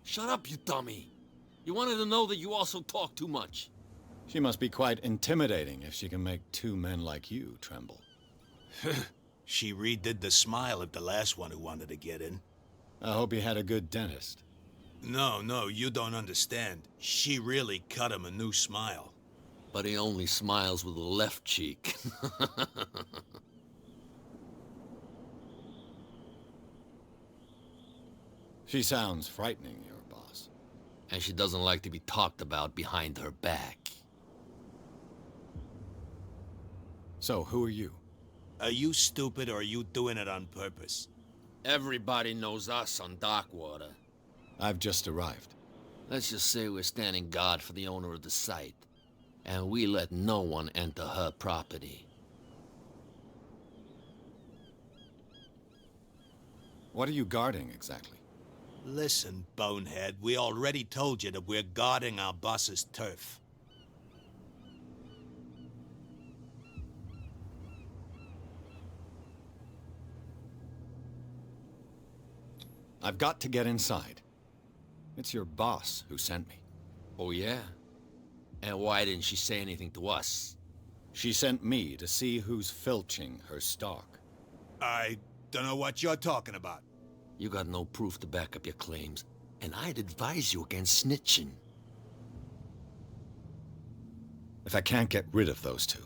[SPEAKER 7] Shut up, you dummy. You wanted to know that you also talk too much.
[SPEAKER 2] She must be quite intimidating if she can make two men like you tremble.
[SPEAKER 15] She redid the smile of the last one who wanted to get in.
[SPEAKER 2] I hope he had a good dentist.
[SPEAKER 15] No, you don't understand. She really cut him a new smile.
[SPEAKER 7] But he only smiles with the left cheek.
[SPEAKER 2] She sounds frightening, your boss.
[SPEAKER 7] And she doesn't like to be talked about behind her back.
[SPEAKER 2] So, who are you?
[SPEAKER 15] Are you stupid or are you doing it on purpose?
[SPEAKER 7] Everybody knows us on Darkwater.
[SPEAKER 2] I've just arrived.
[SPEAKER 7] Let's just say we're standing guard for the owner of the site. And we let no one enter her property.
[SPEAKER 2] What are you guarding, exactly?
[SPEAKER 15] Listen, bonehead, we already told you that we're guarding our boss's turf.
[SPEAKER 2] I've got to get inside. It's your boss who sent me.
[SPEAKER 7] Oh, yeah? And why didn't she say anything to us?
[SPEAKER 2] She sent me to see who's filching her stock.
[SPEAKER 15] I don't know what you're talking about.
[SPEAKER 7] You got no proof to back up your claims, and I'd advise you against snitching.
[SPEAKER 2] If I can't get rid of those two,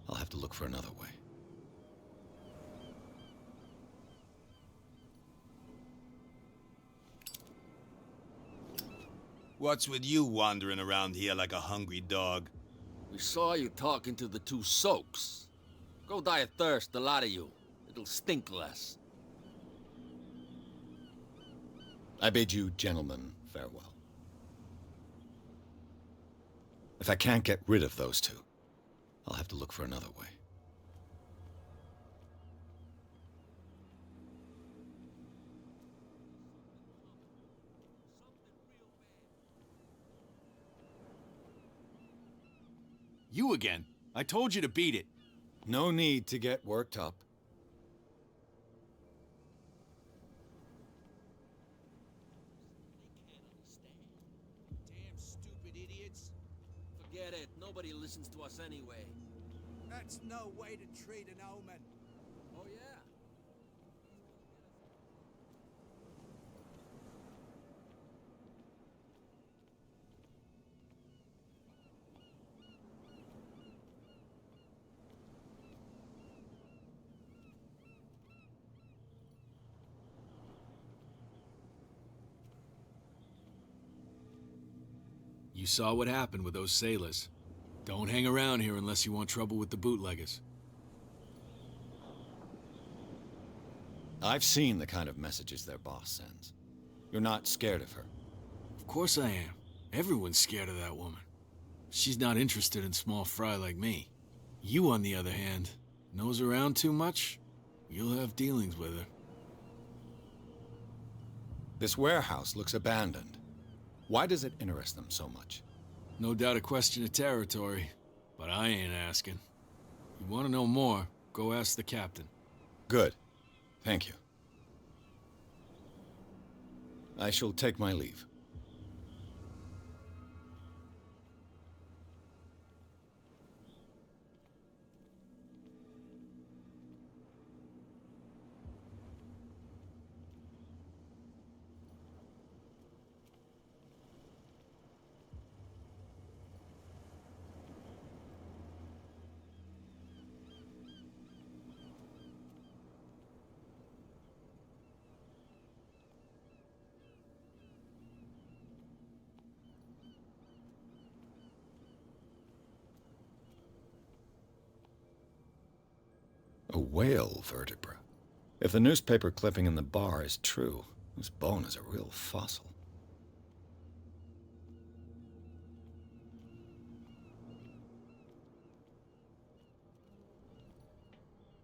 [SPEAKER 2] I'll have to look for another way.
[SPEAKER 15] What's with you wandering around here like a hungry dog?
[SPEAKER 7] We saw you talking to the two soaks. Go die of thirst, the lot of you. It'll stink less.
[SPEAKER 2] I bid you gentlemen farewell. If I can't get rid of those two, I'll have to look for another way.
[SPEAKER 14] You again. I told you to beat it.
[SPEAKER 2] No need to get worked up.
[SPEAKER 7] Damn stupid idiots. Forget it. Nobody listens to us anyway.
[SPEAKER 11] That's no way to treat an omen.
[SPEAKER 7] Oh, yeah?
[SPEAKER 14] You saw what happened with those sailors. Don't hang around here unless you want trouble with the bootleggers.
[SPEAKER 2] I've seen the kind of messages their boss sends. You're not scared of her.
[SPEAKER 14] Of course I am. Everyone's scared of that woman. She's not interested in small fry like me. You, on the other hand, nose around too much, you'll have dealings with her.
[SPEAKER 2] This warehouse looks abandoned. Why does it interest them so much?
[SPEAKER 14] No doubt a question of territory, but I ain't asking. You want to know more, go ask the captain.
[SPEAKER 2] Good. Thank you. I shall take my leave. A whale vertebra. If the newspaper clipping in the bar is true, this bone is a real fossil.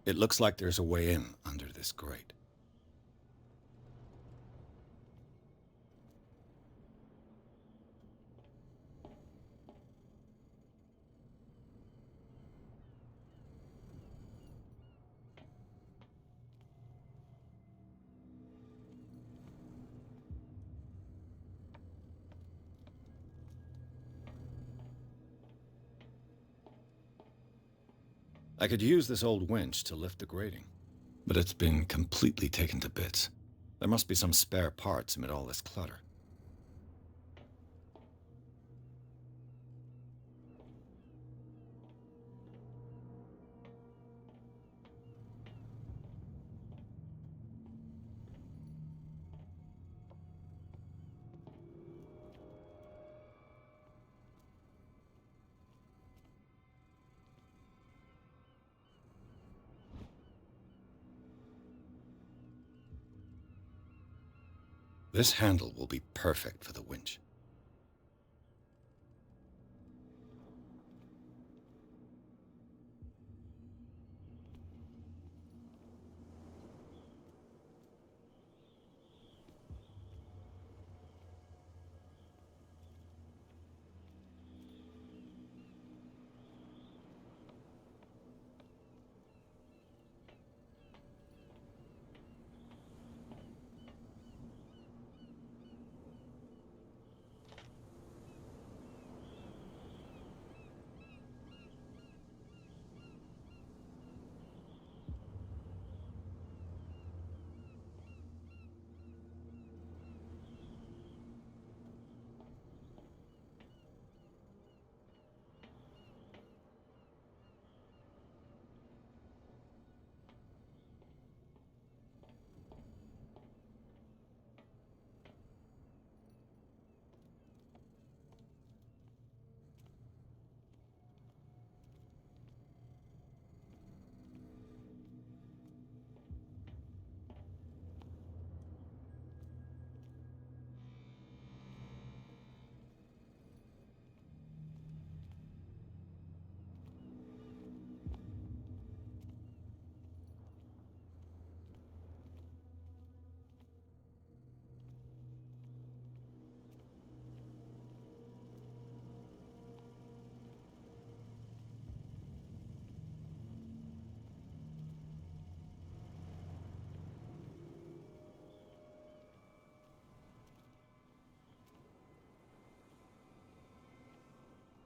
[SPEAKER 2] It looks like there's a way in under this grate. I could use this old winch to lift the grating, but it's been completely taken to bits. There must be some spare parts amid all this clutter. This handle will be perfect for the winch.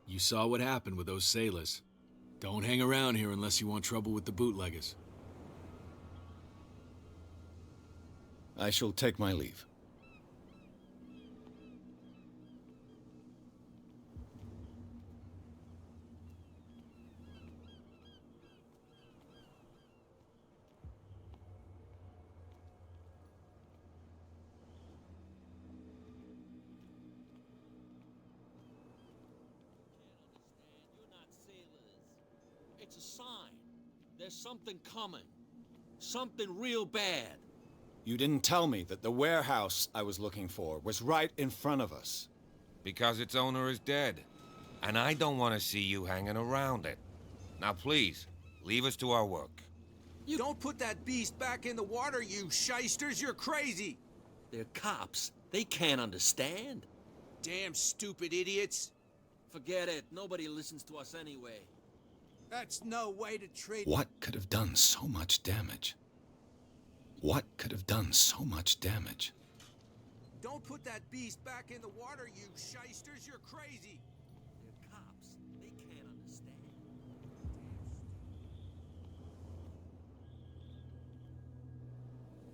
[SPEAKER 14] You saw what happened with those sailors. Don't hang around here unless you want trouble with the bootleggers.
[SPEAKER 2] I shall take my leave.
[SPEAKER 7] It's a sign. There's something coming. Something real bad.
[SPEAKER 2] You didn't tell me that the warehouse I was looking for was right in front of us.
[SPEAKER 6] Because its owner is dead. And I don't want to see you hanging around it. Now please, leave us to our work.
[SPEAKER 12] You don't put that beast back in the water, you shysters. You're crazy.
[SPEAKER 7] They're cops. They can't understand.
[SPEAKER 12] Damn stupid idiots.
[SPEAKER 7] Forget it. Nobody listens to us anyway.
[SPEAKER 11] That's no way to treat...
[SPEAKER 2] What could have done so much damage? What could have done so much damage?
[SPEAKER 12] Don't put that beast back in the water, you shysters. You're crazy.
[SPEAKER 7] They're cops. They can't understand.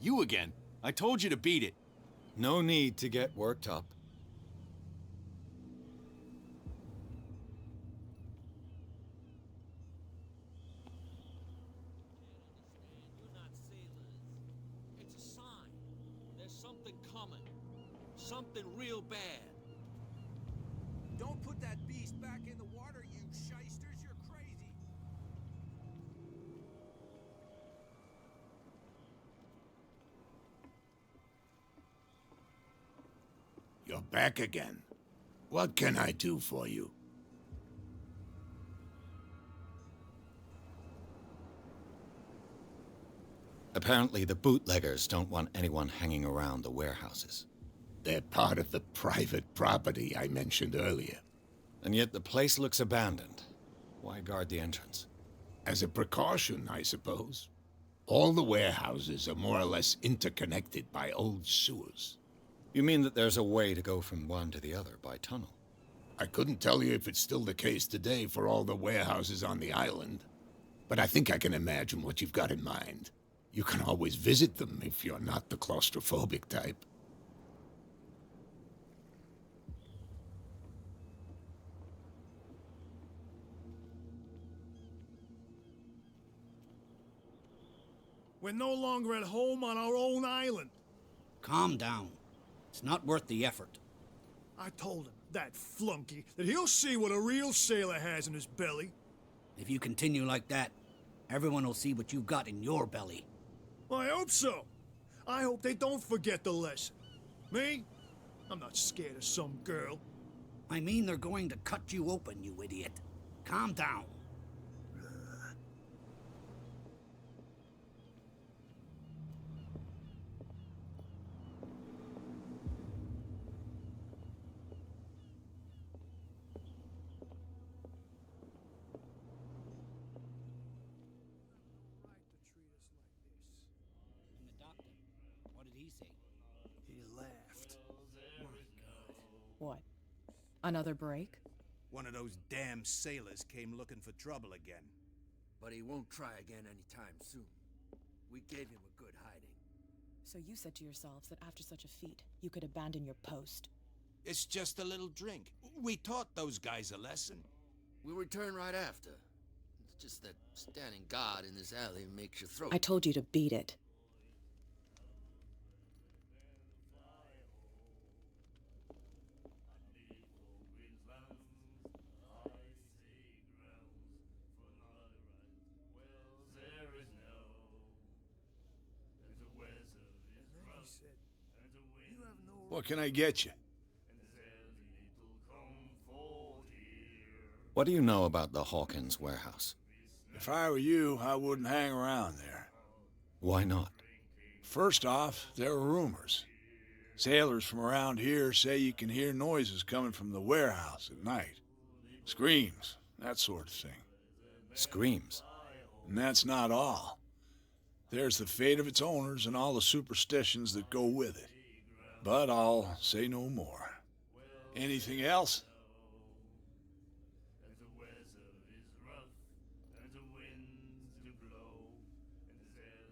[SPEAKER 14] You again. I told you to beat it.
[SPEAKER 2] No need to get worked up.
[SPEAKER 7] You're not sailors. It's a sign. There's something coming. Something real bad.
[SPEAKER 12] Don't put that beast back in the water, you shysters. You're crazy.
[SPEAKER 5] You're back again. What can I do for you?
[SPEAKER 2] Apparently the bootleggers don't want anyone hanging around the warehouses.
[SPEAKER 5] They're part of the private property I mentioned earlier.
[SPEAKER 2] And yet the place looks abandoned. Why guard the entrance?
[SPEAKER 5] As a precaution, I suppose. All the warehouses are more or less interconnected by old sewers.
[SPEAKER 2] You mean that there's a way to go from one to the other by tunnel?
[SPEAKER 5] I couldn't tell you if it's still the case today for all the warehouses on the island, but I think I can imagine what you've got in mind. You can always visit them if you're not the claustrophobic type.
[SPEAKER 11] We're no longer at home on our own island.
[SPEAKER 15] Calm down. It's not worth the effort.
[SPEAKER 11] I told him, that flunky, that he'll see what a real sailor has in his belly.
[SPEAKER 15] If you continue like that, everyone will see what you've got in your belly.
[SPEAKER 11] I hope so. I hope they don't forget the lesson. Me? I'm not scared of some girl.
[SPEAKER 15] I mean they're going to cut you open, you idiot. Calm down. And the doctor, what did he say?
[SPEAKER 11] He laughed. My God.
[SPEAKER 13] What? Another break?
[SPEAKER 16] One of those damn sailors came looking for trouble again.
[SPEAKER 7] But he won't try again anytime soon. We gave him a good hiding.
[SPEAKER 13] So you said to yourselves that after such a feat, you could abandon your post.
[SPEAKER 16] It's just a little drink. We taught those guys a lesson.
[SPEAKER 7] We'll return right after. It's just that standing guard in this alley makes your throat...
[SPEAKER 13] I told you to beat it.
[SPEAKER 9] What can I get you?
[SPEAKER 2] What do you know about the Hawkins warehouse?
[SPEAKER 9] If I were you, I wouldn't hang around there.
[SPEAKER 2] Why not?
[SPEAKER 9] First off, there are rumors. Sailors from around here say you can hear noises coming from the warehouse at night. Screams, that sort of thing.
[SPEAKER 2] Screams?
[SPEAKER 9] And that's not all. There's the fate of its owners and all the superstitions that go with it. But I'll say no more. Anything else?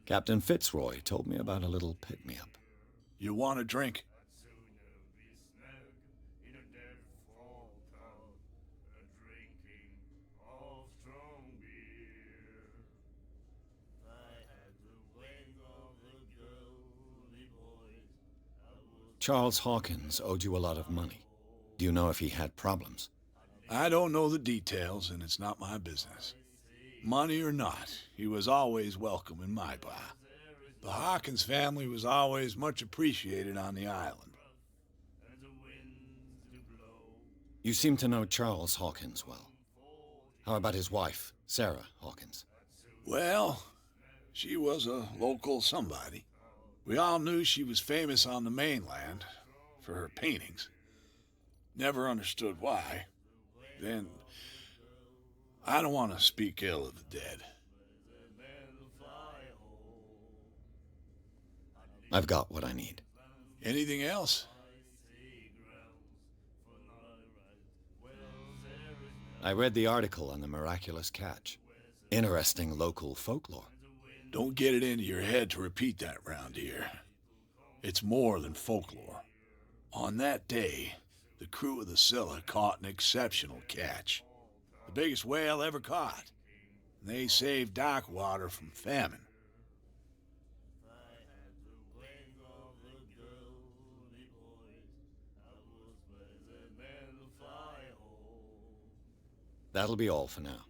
[SPEAKER 2] Captain Fitzroy told me about a little pick-me-up.
[SPEAKER 9] You want a drink?
[SPEAKER 2] Charles Hawkins owed you a lot of money. Do you know if he had problems?
[SPEAKER 9] I don't know the details, and it's not my business. Money or not, he was always welcome in my bar. The Hawkins family was always much appreciated on the island.
[SPEAKER 2] You seem to know Charles Hawkins well. How about his wife, Sarah Hawkins?
[SPEAKER 9] Well, she was a local somebody. We all knew she was famous on the mainland for her paintings. Never understood why. Then, I don't want to speak ill of the dead.
[SPEAKER 2] I've got what I need.
[SPEAKER 9] Anything else?
[SPEAKER 2] I read the article on the miraculous catch. Interesting local folklore.
[SPEAKER 9] Don't get it into your head to repeat that round here. It's more than folklore. On that day, the crew of the Scylla caught an exceptional catch. The biggest whale ever caught. And they saved Darkwater from famine.
[SPEAKER 2] That'll be all for now.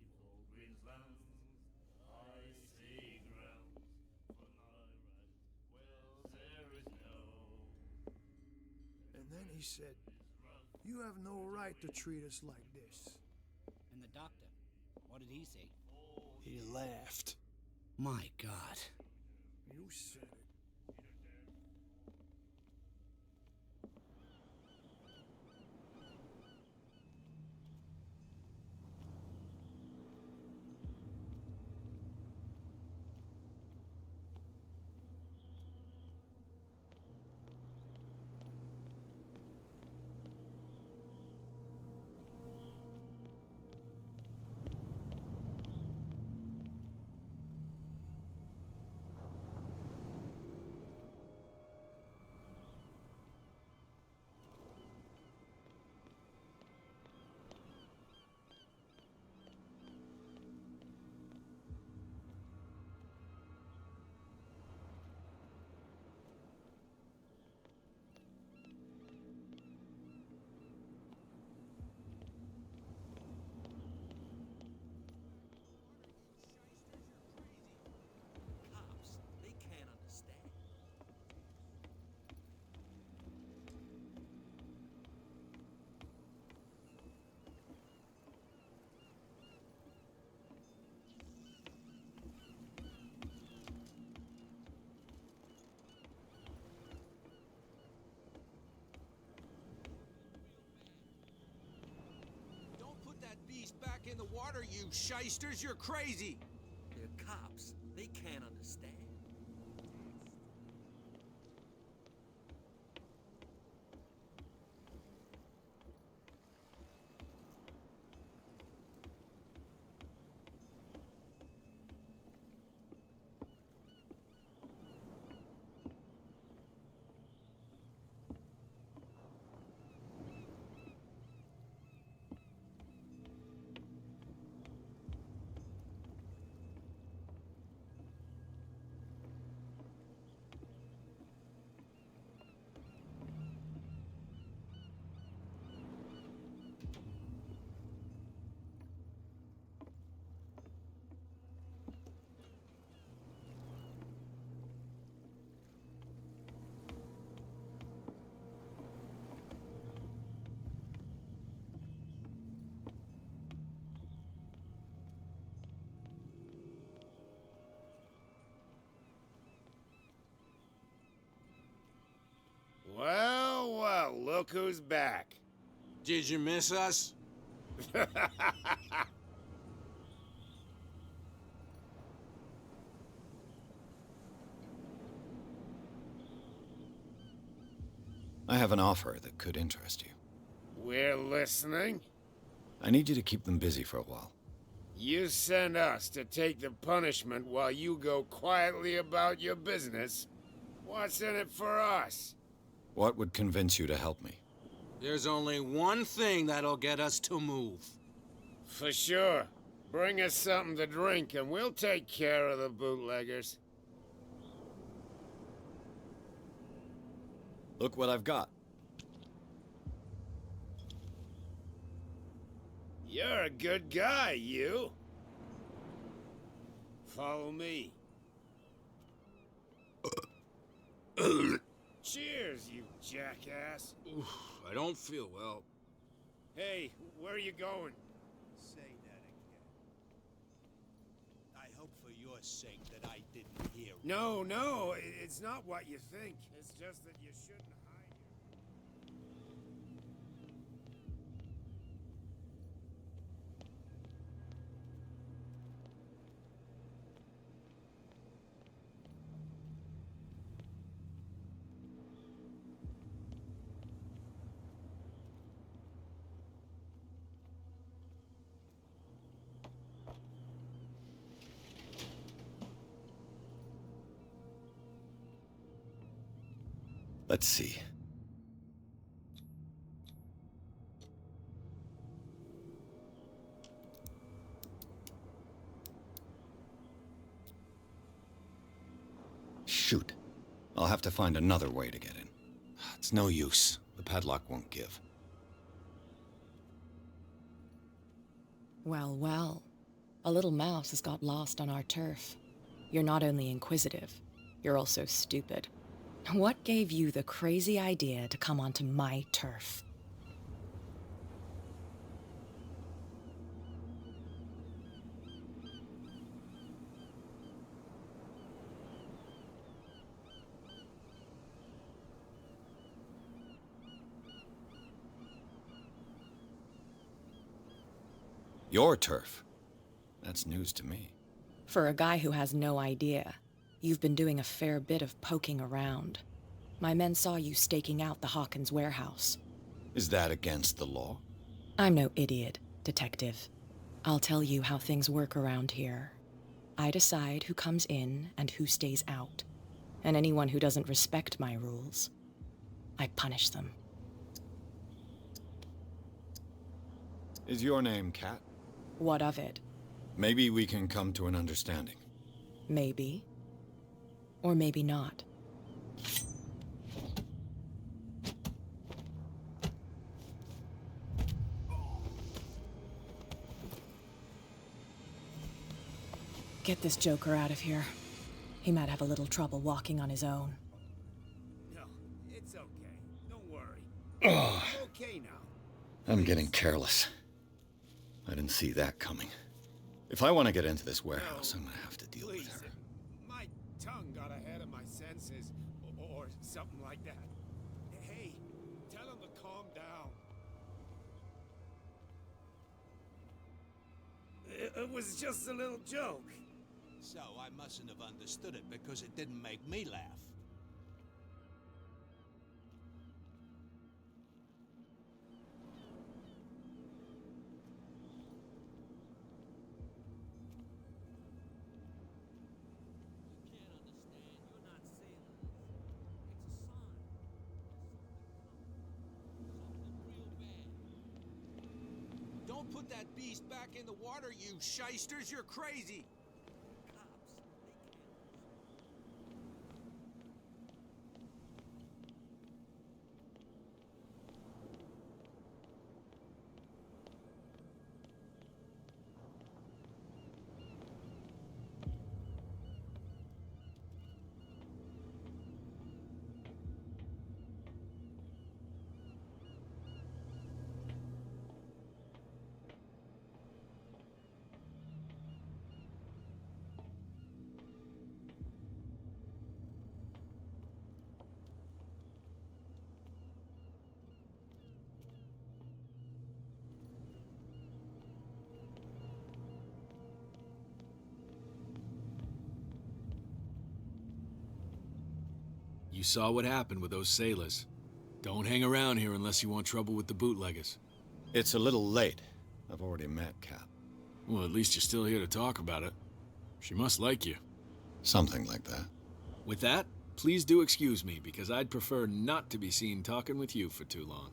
[SPEAKER 11] And then he said, "You have no right to treat us like this."
[SPEAKER 17] And the doctor, what did he say?
[SPEAKER 11] He laughed.
[SPEAKER 17] My God.
[SPEAKER 11] You said it.
[SPEAKER 12] Back in the water, you shysters! You're crazy! They're cops. They can't understand.
[SPEAKER 8] Well, well, look who's back.
[SPEAKER 12] Did you miss us?
[SPEAKER 2] I have an offer that could interest you.
[SPEAKER 8] We're listening.
[SPEAKER 2] I need you to keep them busy for a while.
[SPEAKER 8] You send us to take the punishment while you go quietly about your business. What's in it for us?
[SPEAKER 2] What would convince you to help me?
[SPEAKER 12] There's only one thing that'll get us to move.
[SPEAKER 8] For sure. Bring us something to drink and we'll take care of the bootleggers.
[SPEAKER 2] Look what I've got.
[SPEAKER 8] You're a good guy, you. Follow me. Cheers, you jackass.
[SPEAKER 12] Oof, I don't feel well.
[SPEAKER 8] Hey, where are you going?
[SPEAKER 15] Say that again. I hope for your sake that I didn't hear.
[SPEAKER 8] No, it's not what you think. It's just that you shouldn't hide
[SPEAKER 2] Let's see. Shoot. I'll have to find another way to get in.
[SPEAKER 6] It's no use. The padlock won't give.
[SPEAKER 13] Well, well. A little mouse has got lost on our turf. You're not only inquisitive, you're also stupid. What gave you the crazy idea to come onto my turf?
[SPEAKER 2] Your turf? That's news to me.
[SPEAKER 13] For a guy who has no idea, you've been doing a fair bit of poking around. My men saw you staking out the Hawkins warehouse.
[SPEAKER 2] Is that against the law?
[SPEAKER 13] I'm no idiot, detective. I'll tell you how things work around here. I decide who comes in and who stays out. And anyone who doesn't respect my rules, I punish them.
[SPEAKER 2] Is your name Cat?
[SPEAKER 13] What of it?
[SPEAKER 2] Maybe we can come to an understanding.
[SPEAKER 13] Maybe. Or maybe not. Get this joker out of here. He might have a little trouble walking on his own.
[SPEAKER 8] No, it's okay. Don't worry.
[SPEAKER 2] Ugh.
[SPEAKER 8] It's okay now.
[SPEAKER 2] I'm getting careless. I didn't see that coming. If I want to get into this warehouse, I'm gonna have to deal with her.
[SPEAKER 8] My tongue got ahead of my senses, or something like that. Hey, tell him to calm down. It was just a little joke.
[SPEAKER 15] So I mustn't have understood it because it didn't make me laugh.
[SPEAKER 12] Don't put that beast back in the water, you shysters! You're crazy!
[SPEAKER 14] You saw what happened with those sailors. Don't hang around here unless you want trouble with the bootleggers.
[SPEAKER 2] It's a little late. I've already met Cap.
[SPEAKER 14] Well, at least you're still here to talk about it. She must like you.
[SPEAKER 2] Something like that.
[SPEAKER 14] With that, please do excuse me, because I'd prefer not to be seen talking with you for too long.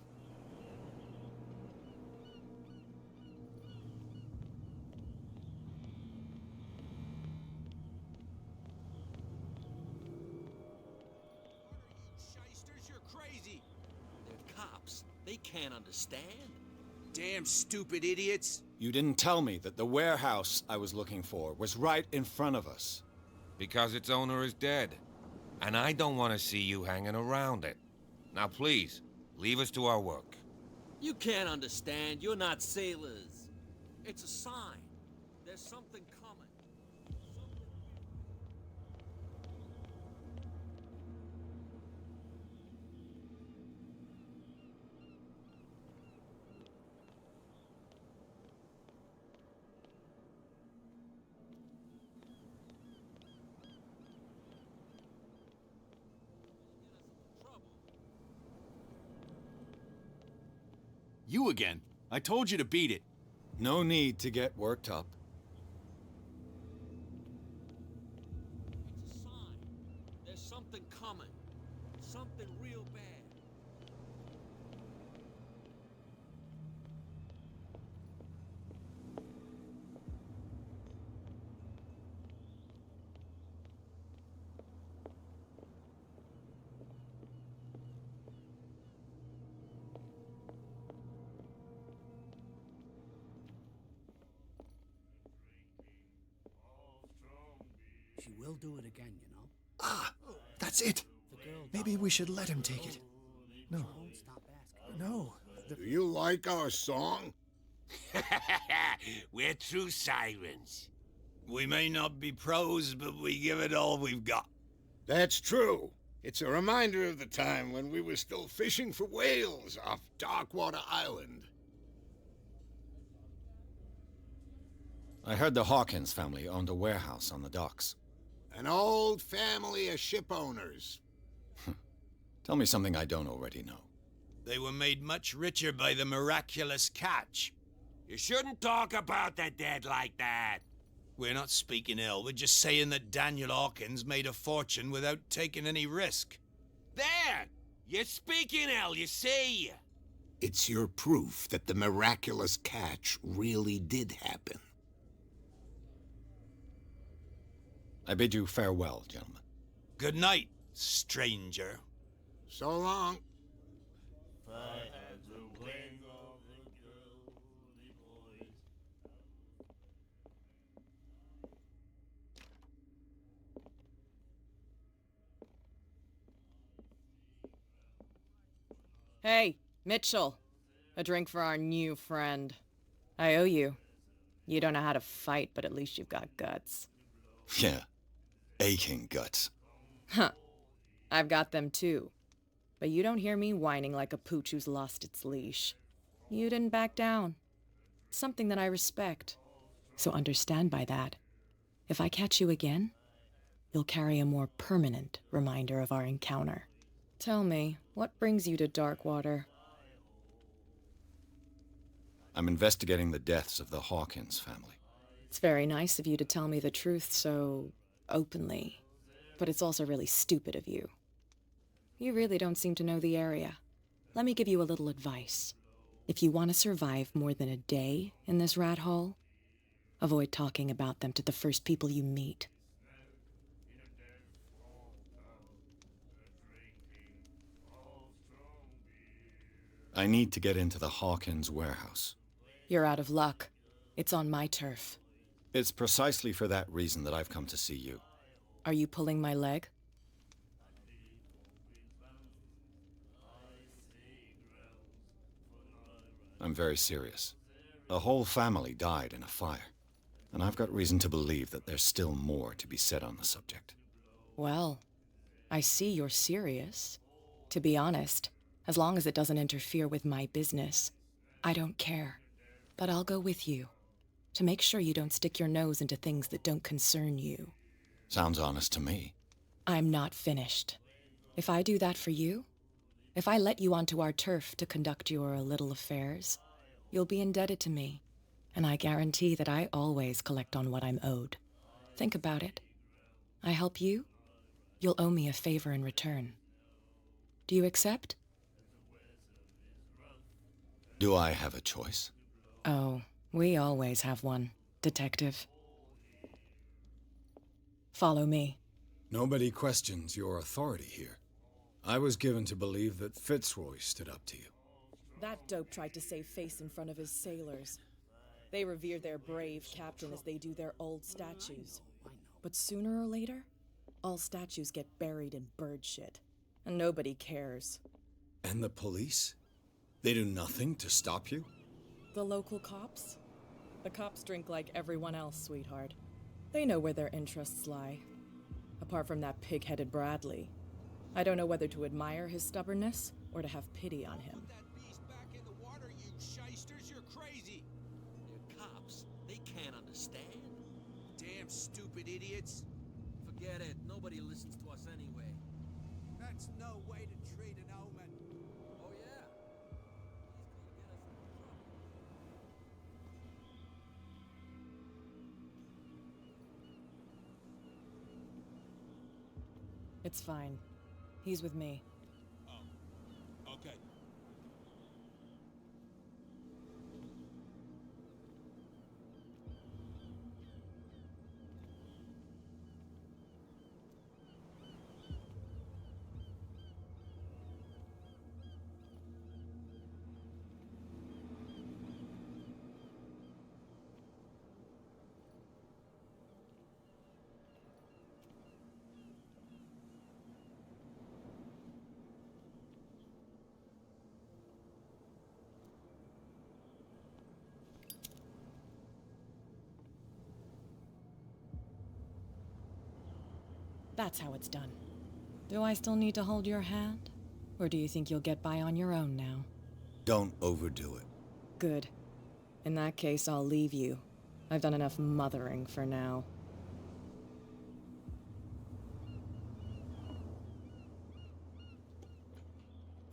[SPEAKER 12] Shysters, you're crazy!
[SPEAKER 7] They're cops. They can't understand.
[SPEAKER 15] damn stupid idiots.
[SPEAKER 2] You didn't tell me that the warehouse I was looking for was right in front of us.
[SPEAKER 6] Because its owner is dead. And I don't want to see you hanging around it. Now please, leave us to our work.
[SPEAKER 7] You can't understand. You're not sailors. It's a sign. There's something coming.
[SPEAKER 14] You again. I told you to beat it.
[SPEAKER 2] No need to get worked up.
[SPEAKER 7] It's a sign. There's something coming. Something real bad.
[SPEAKER 17] She will do it again, you know.
[SPEAKER 10] Ah, that's it. Maybe we should let him take it. No. No.
[SPEAKER 5] Do you like our song?
[SPEAKER 18] We're true sirens.
[SPEAKER 19] We may not be pros, but we give it all we've got.
[SPEAKER 5] That's true. It's a reminder of the time when we were still fishing for whales off Darkwater Island.
[SPEAKER 2] I heard the Hawkins family owned a warehouse on the docks.
[SPEAKER 5] An old family of ship owners.
[SPEAKER 2] Tell me something I don't already know.
[SPEAKER 19] They were made much richer by the miraculous catch.
[SPEAKER 18] You shouldn't talk about the dead like that.
[SPEAKER 19] We're not speaking ill, we're just saying that Daniel Hawkins made a fortune without taking any risk.
[SPEAKER 18] There! You're speaking ill, you see.
[SPEAKER 5] It's your proof that the miraculous catch really did happen.
[SPEAKER 2] I bid you farewell, gentlemen.
[SPEAKER 19] Good night, stranger.
[SPEAKER 5] So long.
[SPEAKER 13] Hey, Mitchell. A drink for our new friend. I owe you. You don't know how to fight, but at least you've got guts.
[SPEAKER 2] Yeah. Aching guts.
[SPEAKER 13] Huh. I've got them too. But you don't hear me whining like a pooch who's lost its leash. You didn't back down. Something that I respect. So understand by that. If I catch you again, you'll carry a more permanent reminder of our encounter. Tell me, what brings you to Darkwater?
[SPEAKER 2] I'm investigating the deaths of the Hawkins family.
[SPEAKER 13] It's very nice of you to tell me the truth so openly, but it's also really stupid of you. You really don't seem to know the area. Let me give you a little advice. If you want to survive more than a day in this rat hole, avoid talking about them to the first people you meet.
[SPEAKER 2] I need to get into the Hawkins warehouse.
[SPEAKER 13] You're out of luck. It's on my turf.
[SPEAKER 2] It's precisely for that reason that I've come to see you.
[SPEAKER 13] Are you pulling my leg?
[SPEAKER 2] I'm very serious. A whole family died in a fire, and I've got reason to believe that there's still more to be said on the subject.
[SPEAKER 13] Well, I see you're serious. To be honest, as long as it doesn't interfere with my business, I don't care. But I'll go with you, to make sure you don't stick your nose into things that don't concern you.
[SPEAKER 2] Sounds honest to me.
[SPEAKER 13] I'm not finished. If I do that for you, if I let you onto our turf to conduct your little affairs, you'll be indebted to me, and I guarantee that I always collect on what I'm owed. Think about it. I help you, you'll owe me a favor in return. Do you accept?
[SPEAKER 2] Do I have a choice?
[SPEAKER 13] Oh, we always have one, Detective. Follow me.
[SPEAKER 20] Nobody questions your authority here. I was given to believe that Fitzroy stood up to you.
[SPEAKER 13] That dope tried to save face in front of his sailors. They revere their brave captain as they do their old statues. But sooner or later, all statues get buried in bird shit. And nobody cares.
[SPEAKER 2] And the police? They do nothing to stop you?
[SPEAKER 13] The local cops? The cops drink like everyone else, sweetheart. They know where their interests lie. Apart from that pig-headed Bradley. I don't know whether to admire his stubbornness or to have pity on him.
[SPEAKER 7] You shysters, you're crazy. They're cops. They can't understand.
[SPEAKER 12] Damn stupid idiots.
[SPEAKER 7] Forget it. Nobody listens to us anyway.
[SPEAKER 16] That's no way to treat an omen.
[SPEAKER 7] Oh, yeah?
[SPEAKER 13] It's fine. He's with me.
[SPEAKER 7] Oh, okay.
[SPEAKER 13] That's how it's done. Do I still need to hold your hand? Or do you think you'll get by on your own now?
[SPEAKER 2] Don't overdo it.
[SPEAKER 13] Good. In that case, I'll leave you. I've done enough mothering for now.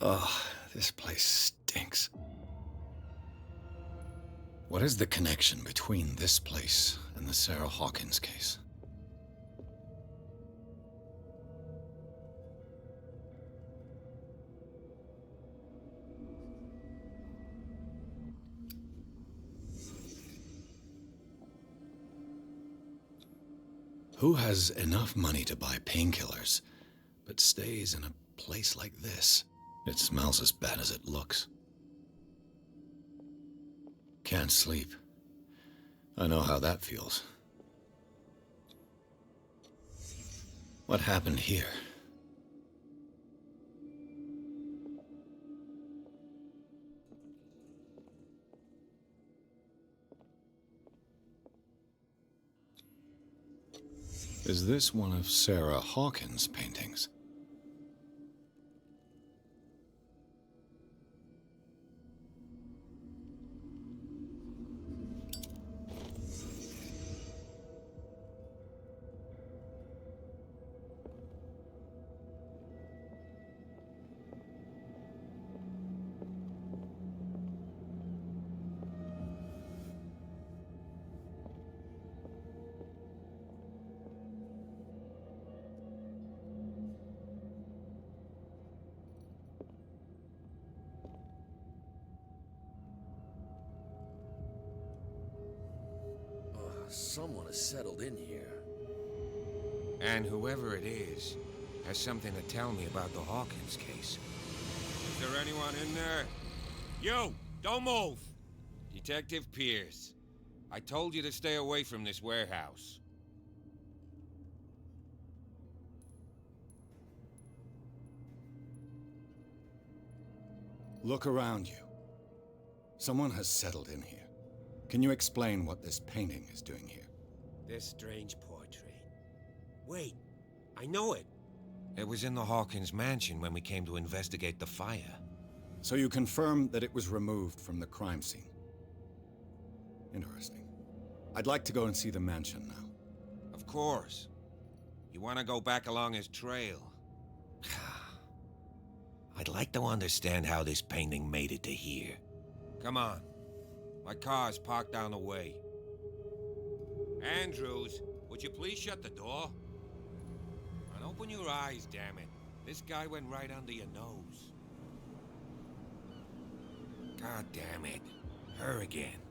[SPEAKER 2] Ugh, this place stinks. What is the connection between this place and the Sarah Hawkins case? Who has enough money to buy painkillers, but stays in a place like this? It smells as bad as it looks. Can't sleep. I know how that feels. What happened here? Is this one of Sarah Hawkins' paintings?
[SPEAKER 18] Someone has settled in here.
[SPEAKER 6] And whoever it is has something to tell me about the Hawkins case. Is there anyone in there? You! Don't move! Detective Pierce. I told you to stay away from this warehouse.
[SPEAKER 2] Look around you. Someone has settled in here. Can you explain what this painting is doing here?
[SPEAKER 18] This strange portrait. Wait, I know it.
[SPEAKER 6] It was in the Hawkins mansion when we came to investigate the fire.
[SPEAKER 2] So you confirm that it was removed from the crime scene? Interesting. I'd like to go and see the mansion now.
[SPEAKER 6] Of course. You want to go back along his trail? I'd like to understand how this painting made it to here. Come on. My car's parked down the way. Andrews, would you please shut the door? And open your eyes, damn it. This guy went right under your nose. God damn it. Her again.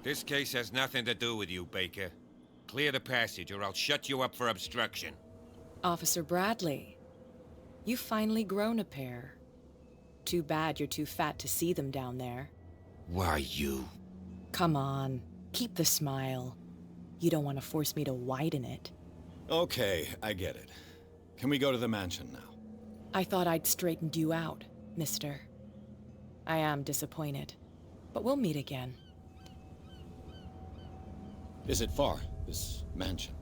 [SPEAKER 6] This case has nothing to do with you, Baker. Clear the passage or I'll shut you up for obstruction.
[SPEAKER 13] Officer Bradley. You've finally grown a pair. Too bad you're too fat to see them down there.
[SPEAKER 6] Why, you...
[SPEAKER 13] Come on, keep the smile. You don't want to force me to widen it.
[SPEAKER 2] Okay, I get it. Can we go to the mansion now?
[SPEAKER 13] I thought I'd straightened you out, mister. I am disappointed, but we'll meet again.
[SPEAKER 2] Is it far, this mansion?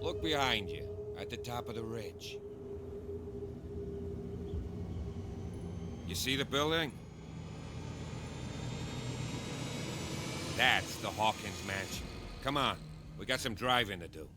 [SPEAKER 6] Look behind you, at the top of the ridge. You see the building? That's the Hawkins mansion. Come on, we got some driving to do.